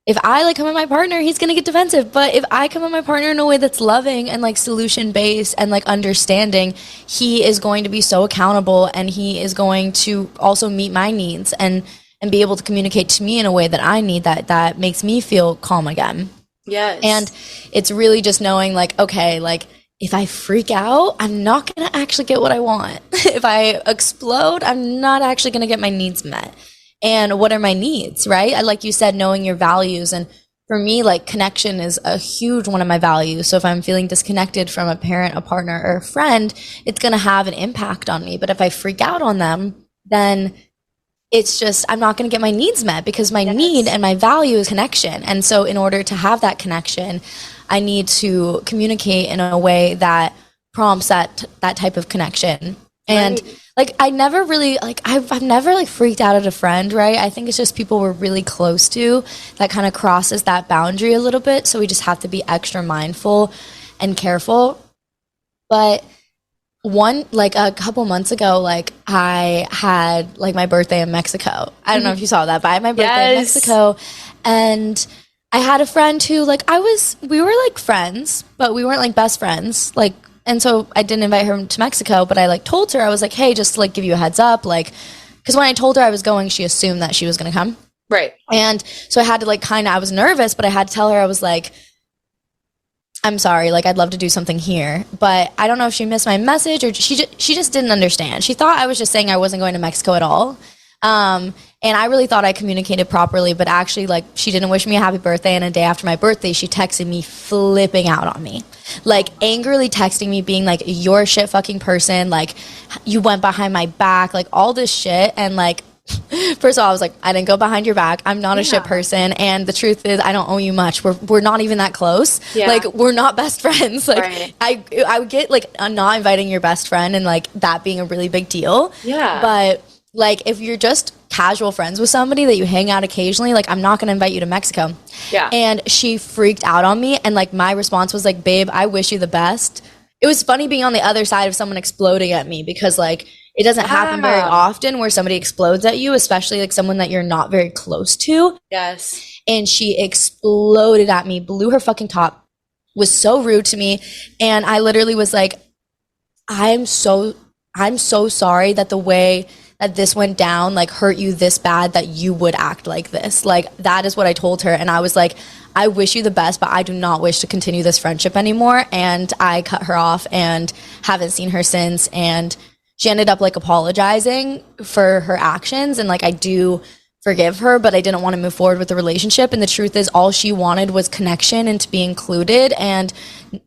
if I like come at my partner, he's going to get defensive. But if I come at my partner in a way that's loving and like solution based and like understanding, he is going to be so accountable, and he is going to also meet my needs and be able to communicate to me in a way that I need, that makes me feel calm again. Yes. And it's really just knowing like, okay, like if I freak out, I'm not going to actually get what I want. If I explode, I'm not actually going to get my needs met. And what are my needs, right? I, like you said, knowing your values. And for me, like connection is a huge one of my values. So if I'm feeling disconnected from a parent, a partner, or a friend, it's going to have an impact on me. But if I freak out on them, then it's just, I'm not going to get my needs met, because my need and my value is connection. And so in order to have that connection, I need to communicate in a way that prompts that type of connection. And like, I never really, like, I've never like freaked out at a friend, right? I think it's just people we're really close to that kind of crosses that boundary a little bit. So we just have to be extra mindful and careful. But like a couple months ago, like I had like my birthday in Mexico. I don't know if you saw that, but I had my birthday in Mexico, and I had a friend who like we were like friends, but we weren't like best friends. Like, and so I didn't invite her to Mexico, but I like told her, I was like, hey, just to like give you a heads up, like, because when I told her I was going, she assumed that she was going to come. Right. And so I had to like I was nervous, but I had to tell her, I was like, I'm sorry, like I'd love to do something here, but I don't know if she missed my message or she just didn't understand. She thought I was just saying I wasn't going to Mexico at all. And I really thought I communicated properly, but actually, like, she didn't wish me a happy birthday, and a day after my birthday, she texted me flipping out on me. Like, angrily texting me, being like, you're a shit fucking person, like, you went behind my back, like, all this shit, and, like, First of all, I was like, I didn't go behind your back. I'm not a shit person. And the truth is, I don't owe you much. We're not even that close. Yeah. Like, we're not best friends. Like, Right. I would get, like, not inviting your best friend and, like, that being a really big deal. Yeah. But, like, if you're just casual friends with somebody that you hang out occasionally, like, I'm not going to invite you to Mexico. Yeah. And she freaked out on me. And, like, my response was, like, babe, I wish you the best. It was funny being on the other side of someone exploding at me because, like, it doesn't happen very often where somebody explodes at you, especially like someone that you're not very close to. Yes. And she exploded at me, blew her fucking top, was so rude to me. And I literally was like, I'm so sorry that the way that this went down, like, hurt you this bad that you would act like this. Like, that is what I told her. And I was like, I wish you the best, but I do not wish to continue this friendship anymore. And I cut her off and haven't seen her since. And she ended up, like, apologizing for her actions, and, like, I do forgive her, but I didn't want to move forward with the relationship. And the truth is, all she wanted was connection and to be included, and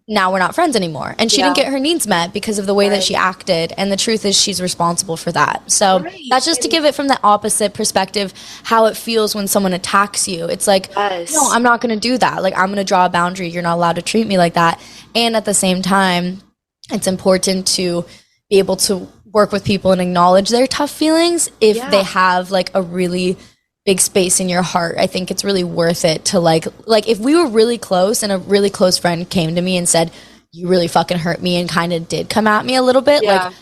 now we're not friends anymore. And she didn't get her needs met because of the way that she acted, and the truth is, she's responsible for that. So that's just to give it from the opposite perspective, how it feels when someone attacks you. It's like, no, I'm not going to do that. Like, I'm going to draw a boundary. You're not allowed to treat me like that. And at the same time, it's important to be able to work with people and acknowledge their tough feelings if they have, like, a really big space in your heart. I think it's really worth it to, like if we were really close and a really close friend came to me and said, you really fucking hurt me, and kind of did come at me a little bit, like,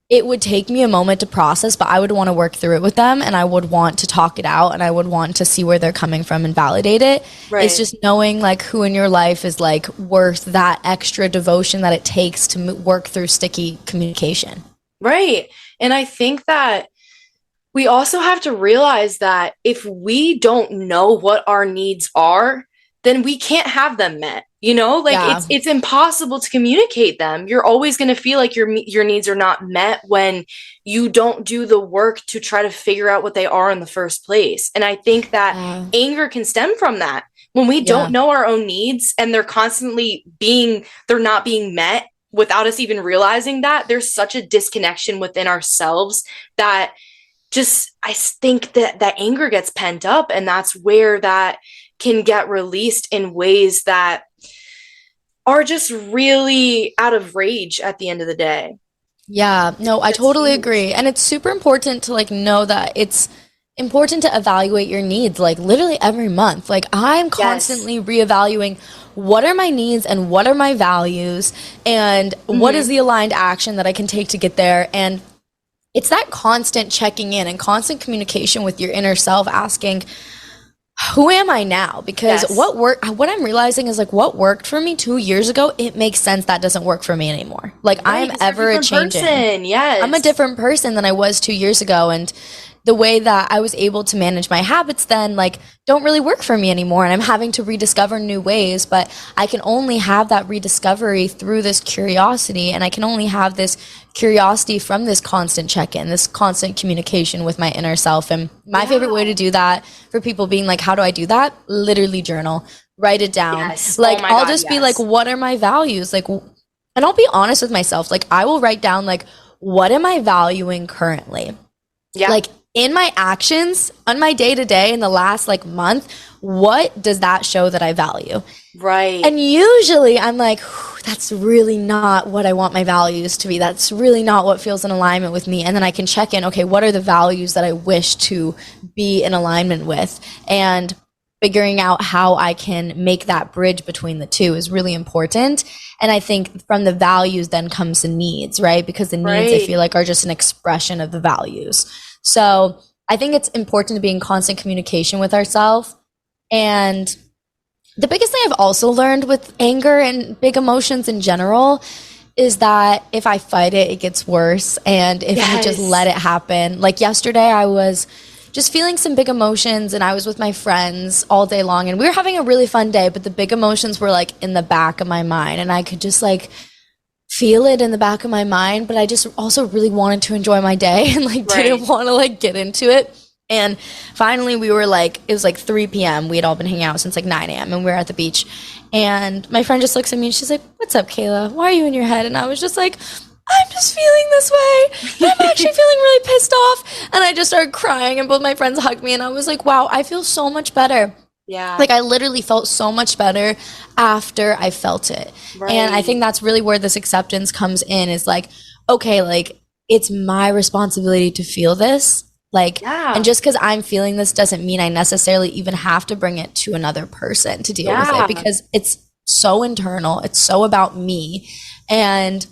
it would take me a moment to process, but I would want to work through it with them, and I would want to talk it out, and I would want to see where they're coming from and validate it. Right. It's just knowing, like, who in your life is, like, worth that extra devotion that it takes to work through sticky communication. Right. And I think that we also have to realize that if we don't know what our needs are, then we can't have them met. You know, like, it's impossible to communicate them. You're always going to feel like your needs are not met when you don't do the work to try to figure out what they are in the first place. And I think that anger can stem from that. When we don't know our own needs and they're not being met without us even realizing that, there's such a disconnection within ourselves that I think that anger gets pent up, and that's where that can get released in ways that are just really out of rage at the end of the day. Yeah, no, I totally agree. And it's super important to, like, know that it's important to evaluate your needs, like, literally every month. Like, I'm constantly reevaluating what are my needs and what are my values, and what is the aligned action that I can take to get there. And it's that constant checking in and constant communication with your inner self, asking, who am I now? Because what I'm realizing is, like, what worked for me 2 years ago, it makes sense that doesn't work for me anymore. Like, I am ever changing. Yes. I'm a different person than I was 2 years ago. And the way that I was able to manage my habits then, like, don't really work for me anymore. And I'm having to rediscover new ways, but I can only have that rediscovery through this curiosity. And I can only have this curiosity from this constant check-in, this constant communication with my inner self. And my favorite way to do that, for people being like, how do I do that? Literally journal, write it down. Yes. Like, I'll just be like, what are my values? Like, and I'll be honest with myself. Like, I will write down, like, what am I valuing currently? Yeah. Like, in my actions, on my day-to-day in the last, like, month, what does that show that I value? Right. And usually I'm like, that's really not what I want my values to be. That's really not what feels in alignment with me. And then I can check in, okay, what are the values that I wish to be in alignment with? And figuring out how I can make that bridge between the two is really important. And I think from the values then comes the needs, right? Because the needs, I feel like, are just an expression of the values. So I think it's important to be in constant communication with ourselves. And the biggest thing I've also learned with anger and big emotions in general is that if I fight it, it gets worse. And if you just let it happen. Like, yesterday I was just feeling some big emotions, and I was with my friends all day long, and we were having a really fun day, but the big emotions were, like, in the back of my mind, and I could just, like, feel it in the back of my mind, but I just also really wanted to enjoy my day and, like, didn't want to, like, get into it. And finally we were, like, it was like 3 p.m. We had all been hanging out since, like, 9 a.m. and we were at the beach, and my friend just looks at me and she's like, "What's up, Kayla? Why are you in your head?" And I was just like, I'm just feeling this way. I'm actually feeling really pissed off. And I just started crying and both my friends hugged me and I was like, wow, I feel so much better. Yeah. Like I literally felt so much better after I felt it. Right. And I think that's really where this acceptance comes in, is like, okay, like it's my responsibility to feel this. Like, and just because I'm feeling this doesn't mean I necessarily even have to bring it to another person to deal with it, because it's so internal. It's so about me. And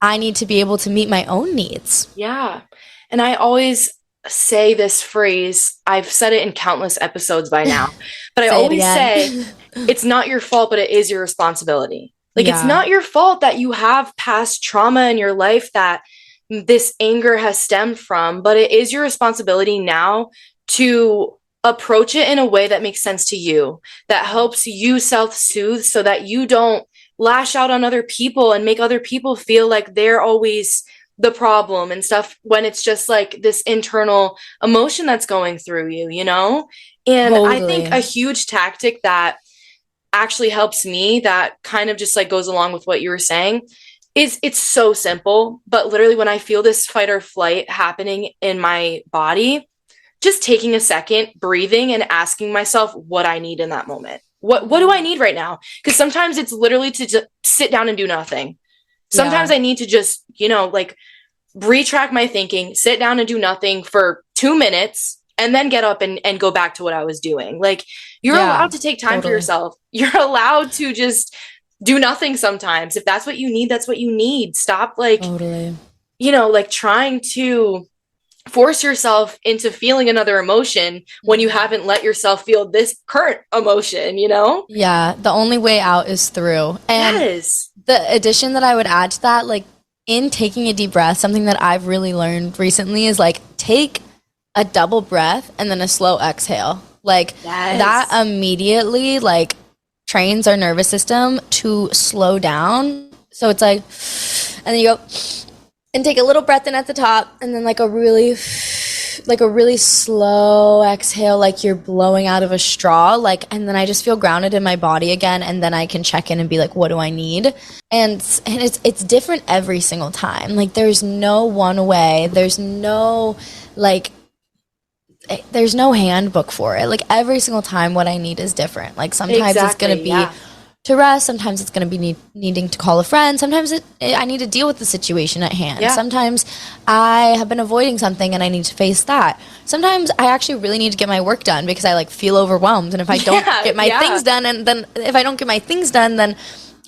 I need to be able to meet my own needs. Yeah. And I always say this phrase, I've said it in countless episodes by now, but I always say, it's not your fault, but it is your responsibility. Like, it's not your fault that you have past trauma in your life that this anger has stemmed from, but it is your responsibility now to approach it in a way that makes sense to you, that helps you self-soothe so that you don't lash out on other people and make other people feel like they're always the problem and stuff, when it's just like this internal emotion that's going through you, you know? And I think a huge tactic that actually helps me, that kind of just like goes along with what you were saying, is it's so simple, but literally when I feel this fight or flight happening in my body, just taking a second, breathing and asking myself what I need in that moment. What do I need right now? Because sometimes it's literally to just sit down and do nothing. Sometimes I need to just, you know, like retract my thinking, sit down and do nothing for 2 minutes, and then get up and go back to what I was doing. Like, you're allowed to take time for yourself. You're allowed to just do nothing sometimes. If that's what you need, that's what you need. Stop, like, you know, like trying to force yourself into feeling another emotion when you haven't let yourself feel this current emotion, you know? Yeah, the only way out is through. And the addition that I would add to that, like in taking a deep breath, something that I've really learned recently is like take a double breath and then a slow exhale. Like that immediately like trains our nervous system to slow down. So it's like, and then you go and take a little breath in at the top, and then like a really slow exhale, like you're blowing out of a straw, like, and then I just feel grounded in my body again, and then I can check in and be like, what do I need? And it's different every single time. Like there's no one way. There's no handbook for it. Like every single time what I need is different. Like sometimes it's going to be to rest. Sometimes it's going to be needing to call a friend. Sometimes I need to deal with the situation at hand. Sometimes I have been avoiding something and I need to face that. Sometimes I actually really need to get my work done because I like feel overwhelmed. And if I don't get my things done, and then if I don't get my things done, then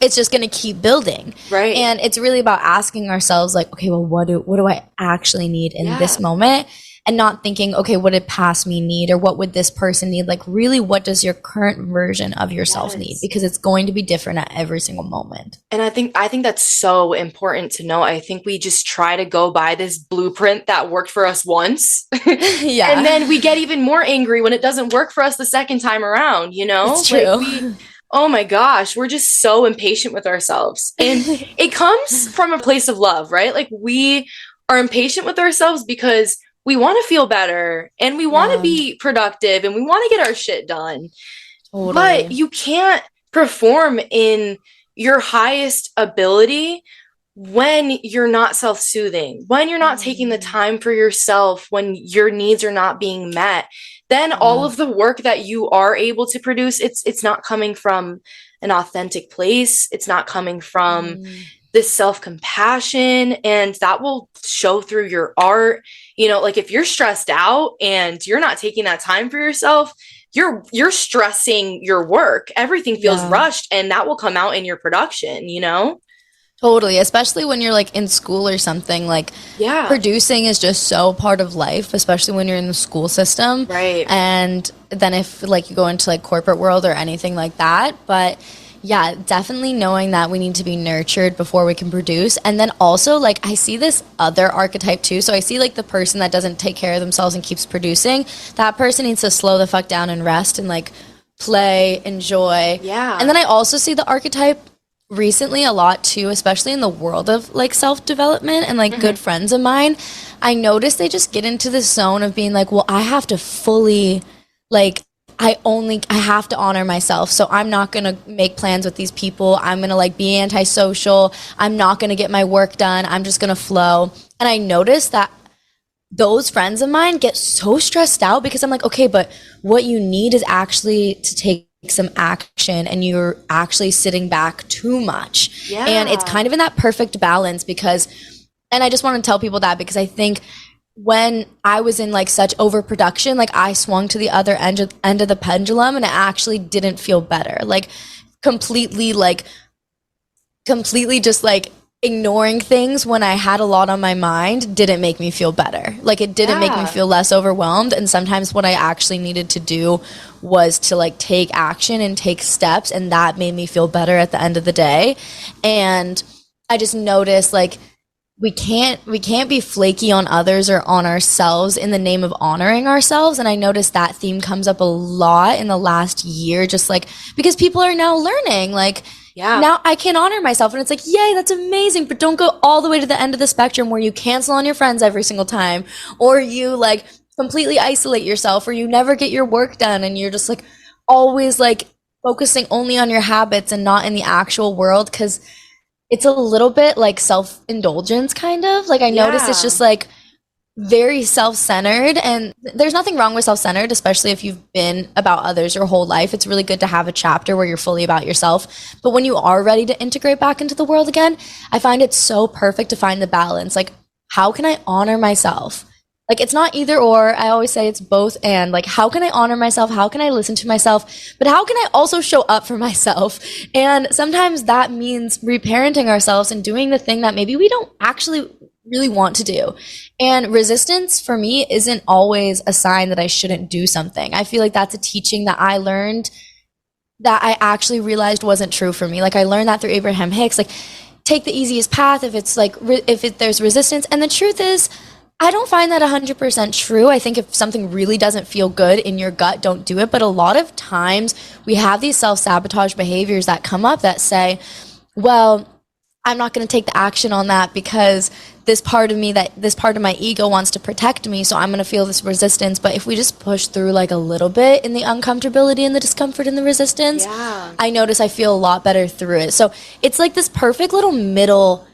it's just going to keep building. Right. And it's really about asking ourselves like, okay, well, what do I actually need in this moment? And not thinking, okay, what did past me need, or what would this person need? Like really, what does your current version of yourself need? Because it's going to be different at every single moment. And I think that's so important to know. I think we just try to go by this blueprint that worked for us once. And then we get even more angry when it doesn't work for us the second time around, you know? It's true. Like oh my gosh, we're just so impatient with ourselves. And it comes from a place of love, right? Like we are impatient with ourselves because we want to feel better and we want to be productive and we want to get our shit done. Totally. But you can't perform in your highest ability when you're not self-soothing, when you're not taking the time for yourself, when your needs are not being met. Then all of the work that you are able to produce, it's not coming from an authentic place. It's not coming from this self-compassion, and that will show through your art. You know, like if you're stressed out and you're not taking that time for yourself, you're stressing your work. Everything feels rushed, and that will come out in your production, you know? Totally, especially when you're like in school or something. Like producing is just so part of life, especially when you're in the school system. Right. And then if like you go into like corporate world or anything like that, but yeah, definitely knowing that we need to be nurtured before we can produce. And then also, like, I see this other archetype too. So I see, like, the person that doesn't take care of themselves and keeps producing. That person needs to slow the fuck down and rest and, like, play, enjoy. Yeah. And then I also see the archetype recently a lot too, especially in the world of, like, self-development and, like, good friends of mine. I notice they just get into this zone of being like, well, I have to fully, like, I have to honor myself. So I'm not going to make plans with these people. I'm going to like be antisocial. I'm not going to get my work done. I'm just going to flow. And I noticed that those friends of mine get so stressed out because I'm like, okay, but what you need is actually to take some action, and you're actually sitting back too much. Yeah. And it's kind of in that perfect balance because, and I just want to tell people that because I think when I was in like such overproduction, like I swung to the other end of the pendulum, and it actually didn't feel better. Like completely just like ignoring things when I had a lot on my mind didn't make me feel better. Like it didn't make me feel less overwhelmed. And sometimes what I actually needed to do was to like take action and take steps, and that made me feel better at the end of the day. And I just noticed like we can't be flaky on others or on ourselves in the name of honoring ourselves. And I noticed that theme comes up a lot in the last year, just like because people are now learning like, now I can honor myself. And it's like, yay, that's amazing. But don't go all the way to the end of the spectrum where you cancel on your friends every single time, or you like completely isolate yourself, or you never get your work done, and you're just like always like focusing only on your habits and not in the actual world. Because it's a little bit like self-indulgence kind of. Like I noticed it's just like very self-centered, and there's nothing wrong with self-centered, especially if you've been about others your whole life. It's really good to have a chapter where you're fully about yourself. But when you are ready to integrate back into the world again, I find it so perfect to find the balance. Like, how can I honor myself? Like, it's not either or. I always say it's both and. Like, how can I honor myself? How can I listen to myself? But how can I also show up for myself? And sometimes that means reparenting ourselves and doing the thing that maybe we don't actually really want to do. And resistance for me isn't always a sign that I shouldn't do something. I feel like that's a teaching that I learned that I actually realized wasn't true for me. Like I learned that through Abraham Hicks, like take the easiest path if it's like, there's resistance. And the truth is, I don't find that 100% true. I think if something really doesn't feel good in your gut, don't do it. But a lot of times we have these self-sabotage behaviors that come up that say, well, I'm not going to take the action on that because this part of my ego wants to protect me, so I'm going to feel this resistance. But if we just push through like a little bit in the uncomfortability and the discomfort and the resistance, I notice I feel a lot better through it. So it's like this perfect little middle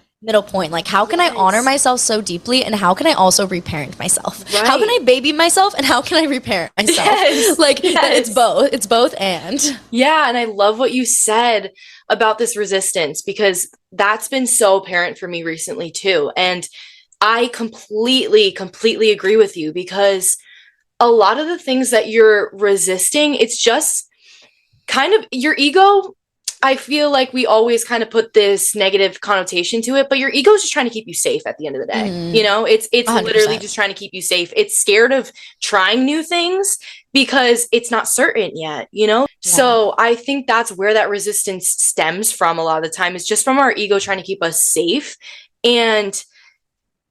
point. Like, how can I honor myself so deeply, and how can I also reparent myself? Right. How can I baby myself, and how can I reparent myself? It's both and. Yeah, and I love what you said about this resistance, because that's been so apparent for me recently too. And I completely agree with you, because a lot of the things that you're resisting, it's just kind of your ego. I feel like we always kind of put this negative connotation to it, but your ego is just trying to keep you safe at the end of the day. You know, it's 100%. Literally just trying to keep you safe. It's scared of trying new things because it's not certain yet, you know? Yeah. So I think that's where that resistance stems from a lot of the time, is just from our ego trying to keep us safe. And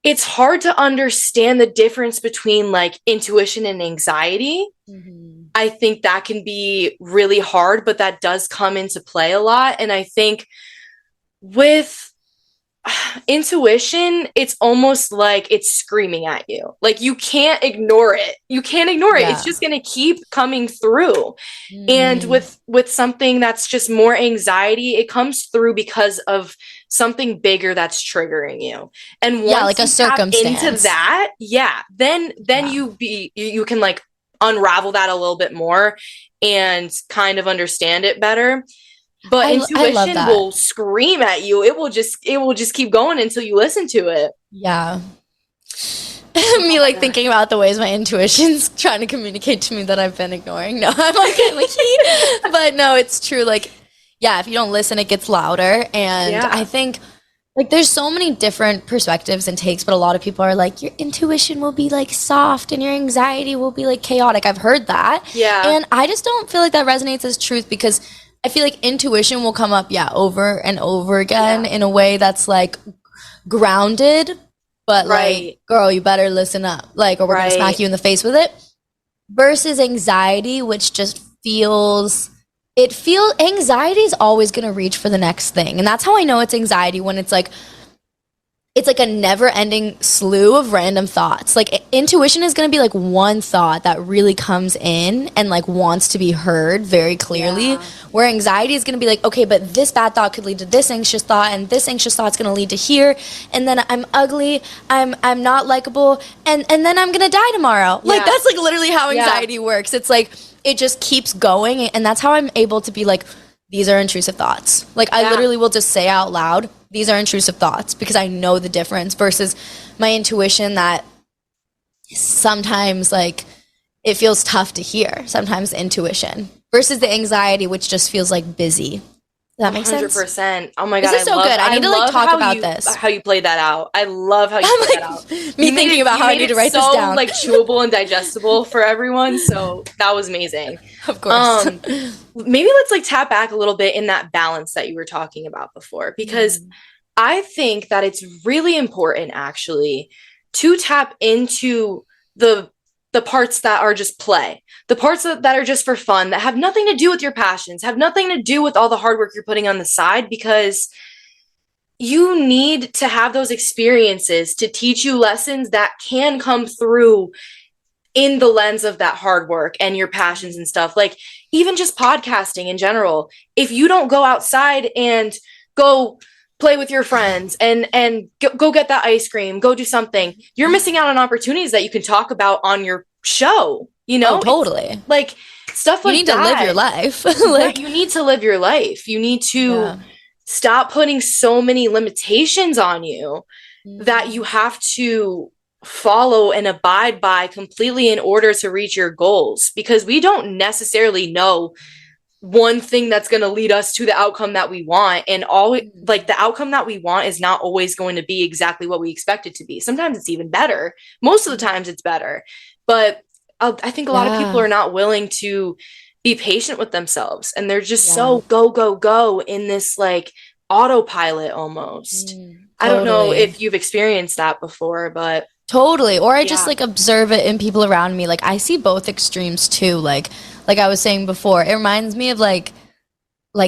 it's hard to understand the difference between like intuition and anxiety. I think that can be really hard, but that does come into play a lot. And I think with intuition, it's almost like it's screaming at you. Like you can't ignore it. Yeah. It's just going to keep coming through. And with something that's just more anxiety, it comes through because of something bigger that's triggering you. And once like a circumstance into that, then you can like unravel that a little bit more and kind of understand it better. But intuition will scream at you. It will just keep going until you listen to it. Yeah. Me like thinking about the ways my intuition's trying to communicate to me that I've been ignoring. No, I'm like but no, it's true. Like, yeah, if you don't listen, it gets louder. And I think like there's so many different perspectives and takes, but a lot of people are like, your intuition will be like soft and your anxiety will be like chaotic. I've heard that. Yeah. And I just don't feel like that resonates as truth, because I feel like intuition will come up, over and over again in a way that's like grounded, but like, girl, you better listen up, like, or we're gonna smack you in the face with it. Versus anxiety, which just anxiety is always gonna reach for the next thing. And that's how I know it's anxiety, when it's like, it's like a never-ending slew of random thoughts. Like intuition is going to be like one thought that really comes in and like wants to be heard very clearly, where anxiety is going to be like, okay, but this bad thought could lead to this anxious thought, and this anxious thought's going to lead to here, and then I'm ugly, I'm not likable, and then I'm going to die tomorrow. Like that's like literally how anxiety works. It's like it just keeps going, and that's how I'm able to be like, these are intrusive thoughts. Like I literally will just say out loud, these are intrusive thoughts, because I know the difference versus my intuition that sometimes like it feels tough to hear. Sometimes intuition versus the anxiety, which just feels like busy. Does that make sense? 100%. Oh my God. This is so good. I need to like talk about this. How you played that out. I love how you played that out. Me thinking about how I need to write this down. Like chewable and digestible for everyone. So that was amazing. Of course. Maybe let's like tap back a little bit in that balance that you were talking about before, because I think that it's really important actually to tap into the parts that are just play, the parts that are just for fun, that have nothing to do with your passions, have nothing to do with all the hard work you're putting on the side, because you need to have those experiences to teach you lessons that can come through in the lens of that hard work and your passions and stuff. Like even just podcasting in general, if you don't go outside and go play with your friends and go get that ice cream, go do something, you're missing out on opportunities that you can talk about on your show, you know? Oh, totally. Like stuff like that. You need to live your life. Like you need to live your life. You need to stop putting so many limitations on you that you have to follow and abide by completely in order to reach your goals, because we don't necessarily know one thing that's going to lead us to the outcome that we want, and like the outcome that we want is not always going to be exactly what we expect it to be. Sometimes it's even better. Most of the times it's better, but I think a lot of people are not willing to be patient with themselves, and they're just so go in this like autopilot almost. I don't know if you've experienced that before, but totally. Or I just like observe it in people around me. Like I see both extremes too. Like I was saying before, it reminds me of like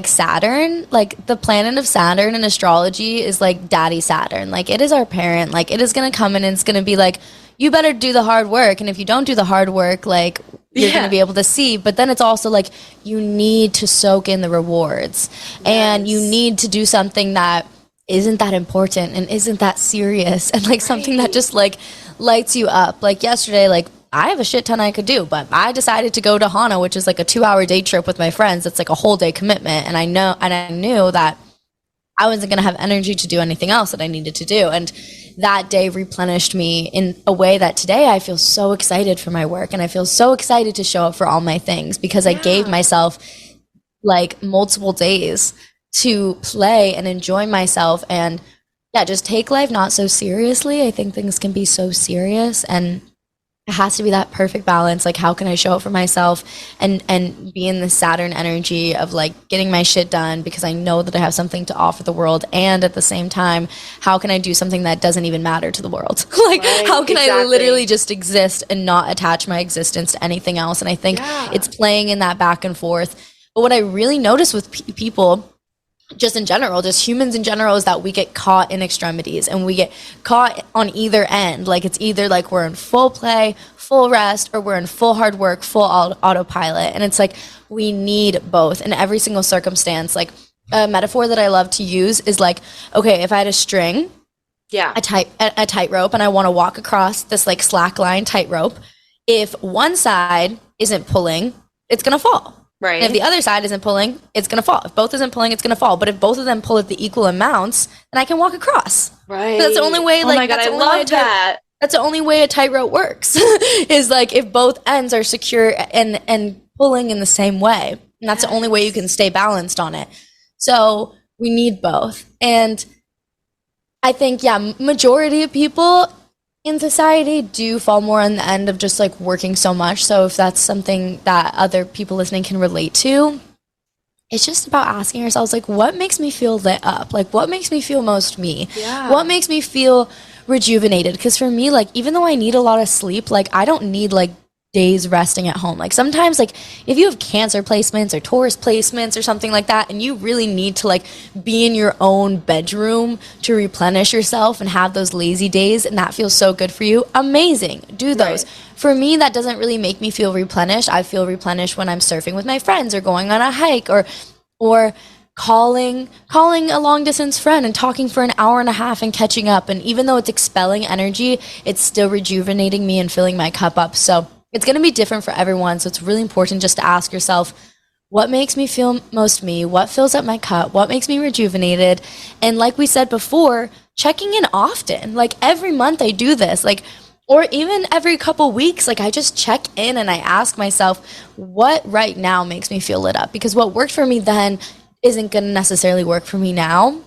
Saturn. Like the planet of Saturn in astrology is like Daddy Saturn. Like it is our parent. Like it is going to come in and it's going to be like, you better do the hard work. And if you don't do the hard work, like you're going to be able to see. But then it's also like you need to soak in the rewards, and you need to do something that isn't that important and isn't that serious, and like something that just like lights you up. Like yesterday, like I have a shit ton I could do, but I decided to go to Hana, which is like a 2-hour day trip with my friends. It's like a whole day commitment. And I knew that I wasn't going to have energy to do anything else that I needed to do. And that day replenished me in a way that today I feel so excited for my work, and I feel so excited to show up for all my things, because I gave myself like multiple days to play and enjoy myself, and just take life not so seriously. I think things can be so serious, and it has to be that perfect balance. Like how can I show up for myself and be in the Saturn energy of like getting my shit done because I know that I have something to offer the world, and at the same time, how can I do something that doesn't even matter to the world? Like how can I literally just exist and not attach my existence to anything else? And I think it's playing in that back and forth. But what I really notice with people just in general, just humans in general, is that we get caught in extremities, and we get caught on either end. Like it's either like we're in full play, full rest, or we're in full hard work, full autopilot. And it's like we need both in every single circumstance. Like a metaphor that I love to use is like, okay, if I had a string, a tightrope, and I want to walk across this like slack line tightrope, if one side isn't pulling, it's gonna fall. Right. And if the other side isn't pulling, it's going to fall. If both isn't pulling, it's going to fall. But if both of them pull at the equal amounts, then I can walk across. Right. So that's the only way. Like, oh my God, I love that. That's the only way a tightrope works. Is like if both ends are secure and pulling in the same way. And that's the only way you can stay balanced on it. So we need both. And I think, majority of people in society do fall more on the end of just like working so much. So if that's something that other people listening can relate to, it's just about asking ourselves, like, what makes me feel lit up? Like, what makes me feel most me? What makes me feel rejuvenated? Because for me, like, even though I need a lot of sleep, like, I don't need like days resting at home. Like sometimes, like if you have cancer placements or Taurus placements or something like that, and you really need to like be in your own bedroom to replenish yourself and have those lazy days, and that feels so good for you, amazing, do those. Right. For me, that doesn't really make me feel replenished. I feel replenished when I'm surfing with my friends or going on a hike or calling a long distance friend and talking for an hour and a half and catching up. And even though it's expelling energy, it's still rejuvenating me and filling my cup up. So it's going to be different for everyone. So it's really important just to ask yourself, what makes me feel most me? What fills up my cup? What makes me rejuvenated? And like we said before, checking in often. Like every month I do this, like, or even every couple weeks, like I just check in and I ask myself, what right now makes me feel lit up? Because what worked for me then isn't going to necessarily work for me now.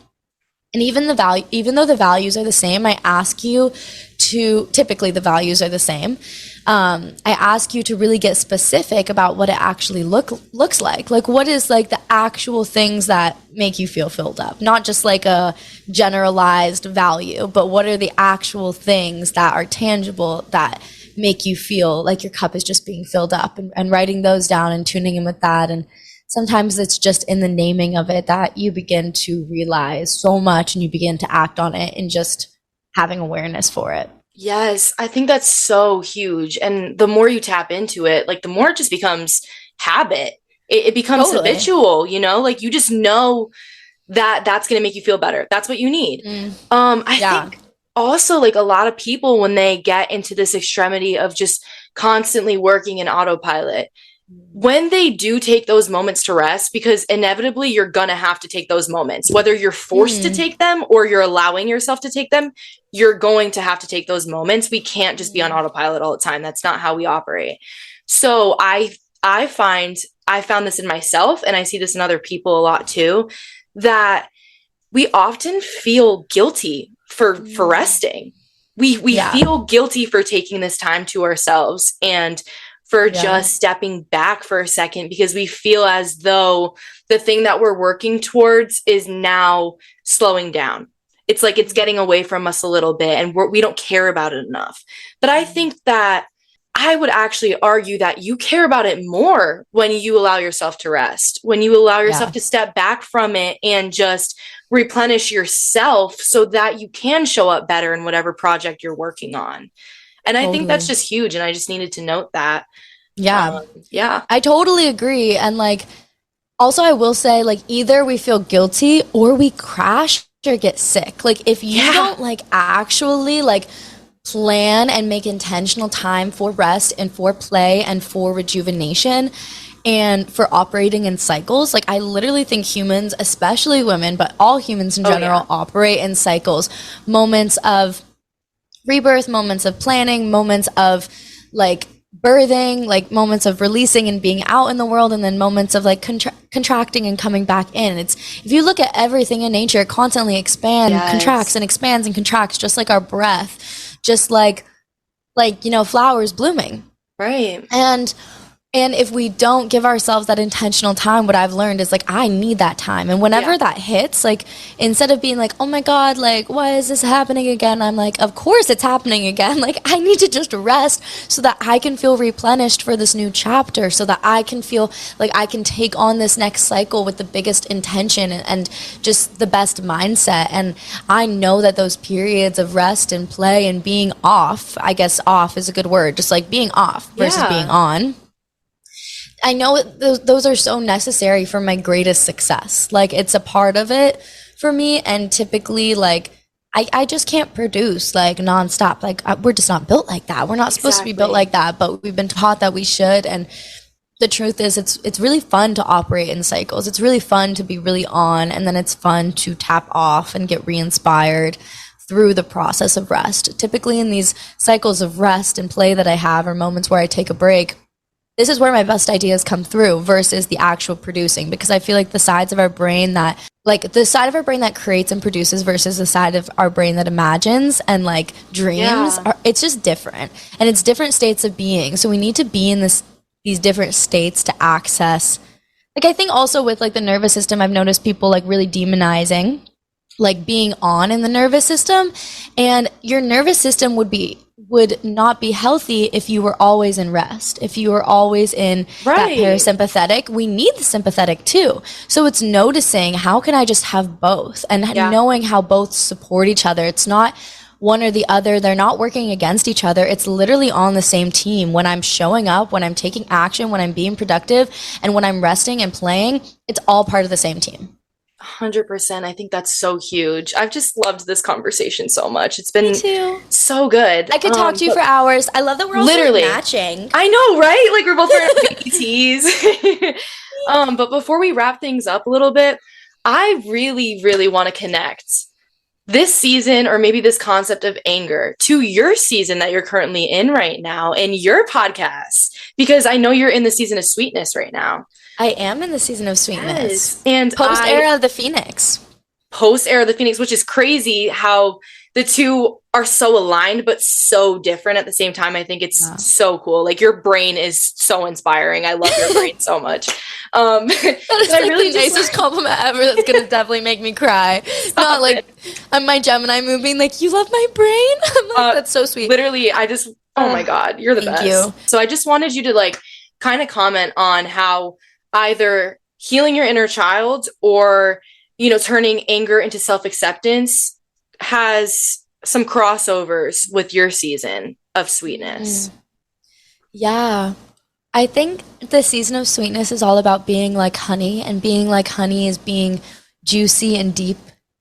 And even though the values are the same, I ask you to, typically the values are the same. I ask you to really get specific about what it actually looks like. Like what is like the actual things that make you feel filled up, not just like a generalized value, but what are the actual things that are tangible that make you feel like your cup is just being filled up, and writing those down and tuning in with that. And sometimes it's just in the naming of it that you begin to realize so much and you begin to act on it, and just having awareness for it. Yes, I think that's so huge. And the more you tap into it, like the more it just becomes habit. It becomes habitual, you know, like you just know that that's going to make you feel better. That's what you need. I think also like a lot of people, when they get into this extremity of just constantly working in autopilot, when they do take those moments to rest, because inevitably you're going to have to take those moments, whether you're forced to take them or you're allowing yourself to take them, you're going to have to take those moments. We can't just be on autopilot all the time. That's not how we operate. So I found this in myself, and I see this in other people a lot too, that we often feel guilty for resting. We feel guilty for taking this time to ourselves and for just stepping back for a second, because we feel as though the thing that we're working towards is now slowing down. It's like it's getting away from us a little bit, and we don't care about it enough. But I think that I would actually argue that you care about it more when you allow yourself to rest, when you allow yourself to step back from it and just replenish yourself so that you can show up better in whatever project you're working on. And I think that's just huge. And I just needed to note that. Yeah. I totally agree. And like, also I will say, like, either we feel guilty or we crash or get sick. Like if you don't like actually like plan and make intentional time for rest and for play and for rejuvenation and for operating in cycles, like I literally think humans, especially women, but all humans in general, operate in cycles. Moments of rebirth, moments of planning, moments of like birthing, like moments of releasing and being out in the world, and then moments of like contracting and coming back in. It's, if you look at everything in nature, it constantly contracts and expands and contracts, just like our breath, just like you know, flowers blooming, right? And if we don't give ourselves that intentional time, what I've learned is like, I need that time. And whenever that hits, like, instead of being like, oh my God, like, why is this happening again? I'm like, of course it's happening again. Like, I need to just rest so that I can feel replenished for this new chapter, so that I can feel like I can take on this next cycle with the biggest intention and just the best mindset. And I know that those periods of rest and play and being off, I guess off is a good word, just like being off versus being on, I know those are so necessary for my greatest success. Like, it's a part of it for me. And typically, like, I just can't produce like nonstop. Like, we're just not built like that. We're not supposed to be built like that, but we've been taught that we should. And the truth is, it's really fun to operate in cycles. It's really fun to be really on, and then it's fun to tap off and get re-inspired through the process of rest. Typically in these cycles of rest and play that I have, or moments where I take a break, this is where my best ideas come through versus the actual producing, because I feel like the sides of our brain that, like, the side of our brain that creates and produces versus the side of our brain that imagines and like dreams, it's just different, and it's different states of being. So we need to be in these different states to access. Like, I think also with like the nervous system, I've noticed people like really demonizing like being on in the nervous system, and your nervous system would not be healthy if you were always in rest, if you were always in that parasympathetic. We need the sympathetic too. So it's noticing, how can I just have both, and knowing how both support each other. It's not one or the other. They're not working against each other. It's literally on the same team. When I'm showing up, when I'm taking action, when I'm being productive, and when I'm resting and playing, it's all part of the same team. 100%. I think that's so huge. I've just loved this conversation so much. It's been so good. I could talk to you for hours. I love that we're also literally matching. I know, right? Like we're both wearing tees. But before we wrap things up a little bit, I really, really want to connect this season, or maybe this concept of anger, to your season that you're currently in right now in your podcast, because I know you're in the season of sweetness right now. I am in the season of sweetness. Yes. And post-era of the Phoenix. Post-era of the Phoenix, which is crazy how the two are so aligned but so different at the same time. I think it's so cool. Like your brain is so inspiring. I love your brain so much. That is like really the nicest compliment ever. That's gonna definitely make me cry. Not like I'm my Gemini moon being like, you love my brain. I'm like, that's so sweet. Literally, oh my God, you're the best. Thank you. So I just wanted you to like kind of comment on how either healing your inner child or, you know, turning anger into self-acceptance has some crossovers with your season of sweetness. Yeah. I think the season of sweetness is all about being like honey, and being like honey is being juicy and deep,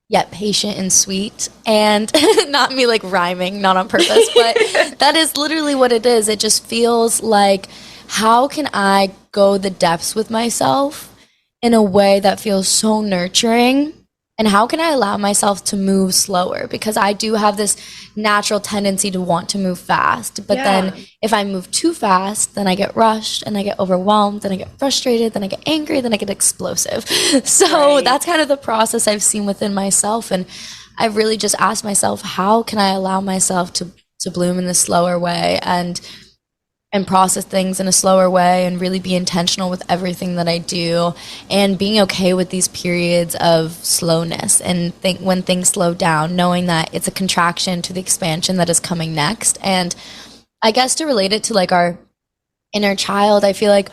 yet patient and sweet. And not me like rhyming, not on purpose, but that is literally what it is. It just feels like, how can I go the depths with myself in a way that feels so nurturing? And how can I allow myself to move slower? Because I do have this natural tendency to want to move fast. But then if I move too fast, then I get rushed and I get overwhelmed, then I get frustrated, then I get angry, then I get explosive. So that's kind of the process I've seen within myself. And I've really just asked myself, how can I allow myself to bloom in this slower way and process things in a slower way, and really be intentional with everything that I do, and being okay with these periods of slowness, and when things slow down, knowing that it's a contraction to the expansion that is coming next. And I guess to relate it to like our inner child, I feel like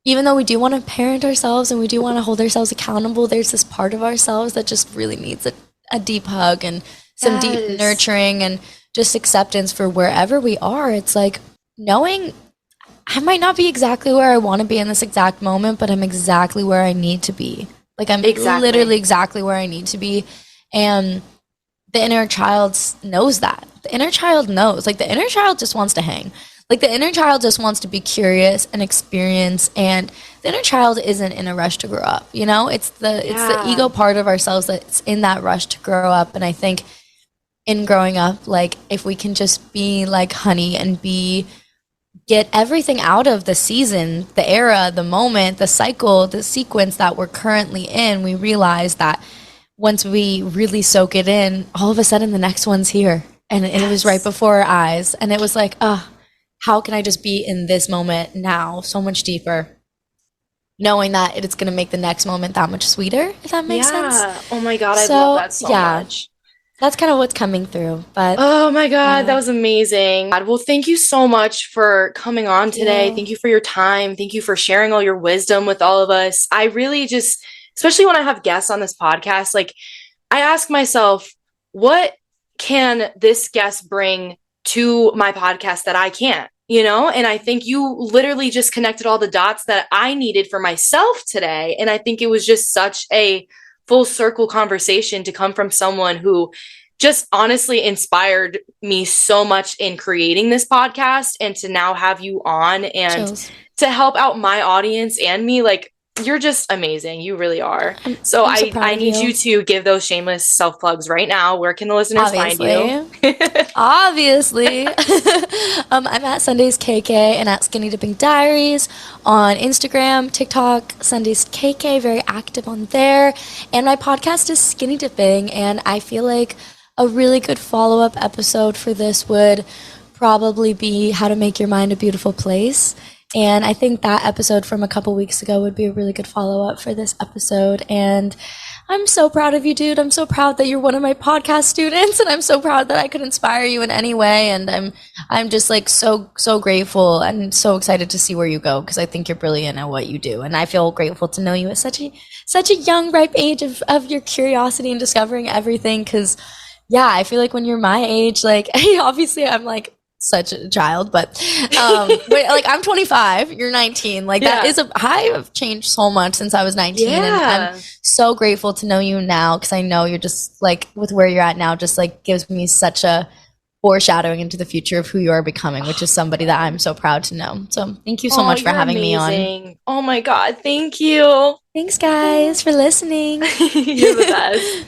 even though we do want to parent ourselves and we do want to hold ourselves accountable, there's this part of ourselves that just really needs a deep hug and some deep nurturing and just acceptance for wherever we are. It's like, knowing I might not be exactly where I want to be in this exact moment, but I'm exactly where I need to be. Like I'm literally exactly where I need to be. And the inner child knows that. The inner child knows. Like the inner child just wants to hang. Like the inner child just wants to be curious and experience. And the inner child isn't in a rush to grow up. You know, it's the ego part of ourselves that's in that rush to grow up. And I think in growing up, like if we can just be like honey and get everything out of the season, the era, the moment, the cycle, the sequence that we're currently in, we realize that once we really soak it in, all of a sudden the next one's here. And it was right before our eyes. And it was like, how can I just be in this moment now so much deeper? Knowing that it's going to make the next moment that much sweeter, if that makes sense. Oh my God, I love that so much. That's kind of what's coming through. But oh my God, that was amazing. Well, thank you so much for coming on today. Thank you for your time. Thank you for sharing all your wisdom with all of us. I really just, especially when I have guests on this podcast, like I ask myself, what can this guest bring to my podcast that I can't? You know, and I think you literally just connected all the dots that I needed for myself today. And I think it was just such a full circle conversation to come from someone who just honestly inspired me so much in creating this podcast, and to now have you on and to help out my audience and me. Like, you're just amazing. You really are. So I need you to give those shameless self plugs right now. Where can the listeners find you? Obviously. I'm at Sundays KK and at Skinny Dipping Diaries on Instagram, TikTok, Sundays KK, very active on there. And my podcast is Skinny Dipping, and I feel like a really good follow-up episode for this would probably be how to make your mind a beautiful place. And I think that episode from a couple weeks ago would be a really good follow-up for this episode. And I'm so proud of you, dude. I'm so proud that you're one of my podcast students, and I'm so proud that I could inspire you in any way. And I'm just like so grateful and so excited to see where you go, because I think you're brilliant at what you do. And I feel grateful to know you at such a young, ripe age of your curiosity and discovering everything. Because yeah, I feel like when you're my age, like obviously I'm like such a child, but like I'm 25, you're 19, like that is I have changed so much since I was 19, and I'm so grateful to know you now, because I know you're just like, with where you're at now, just like gives me such a foreshadowing into the future of who you are becoming, which is somebody that I'm so proud to know. So thank you so much for having me on. Oh my God, thank you. Thanks guys for listening. You're the best.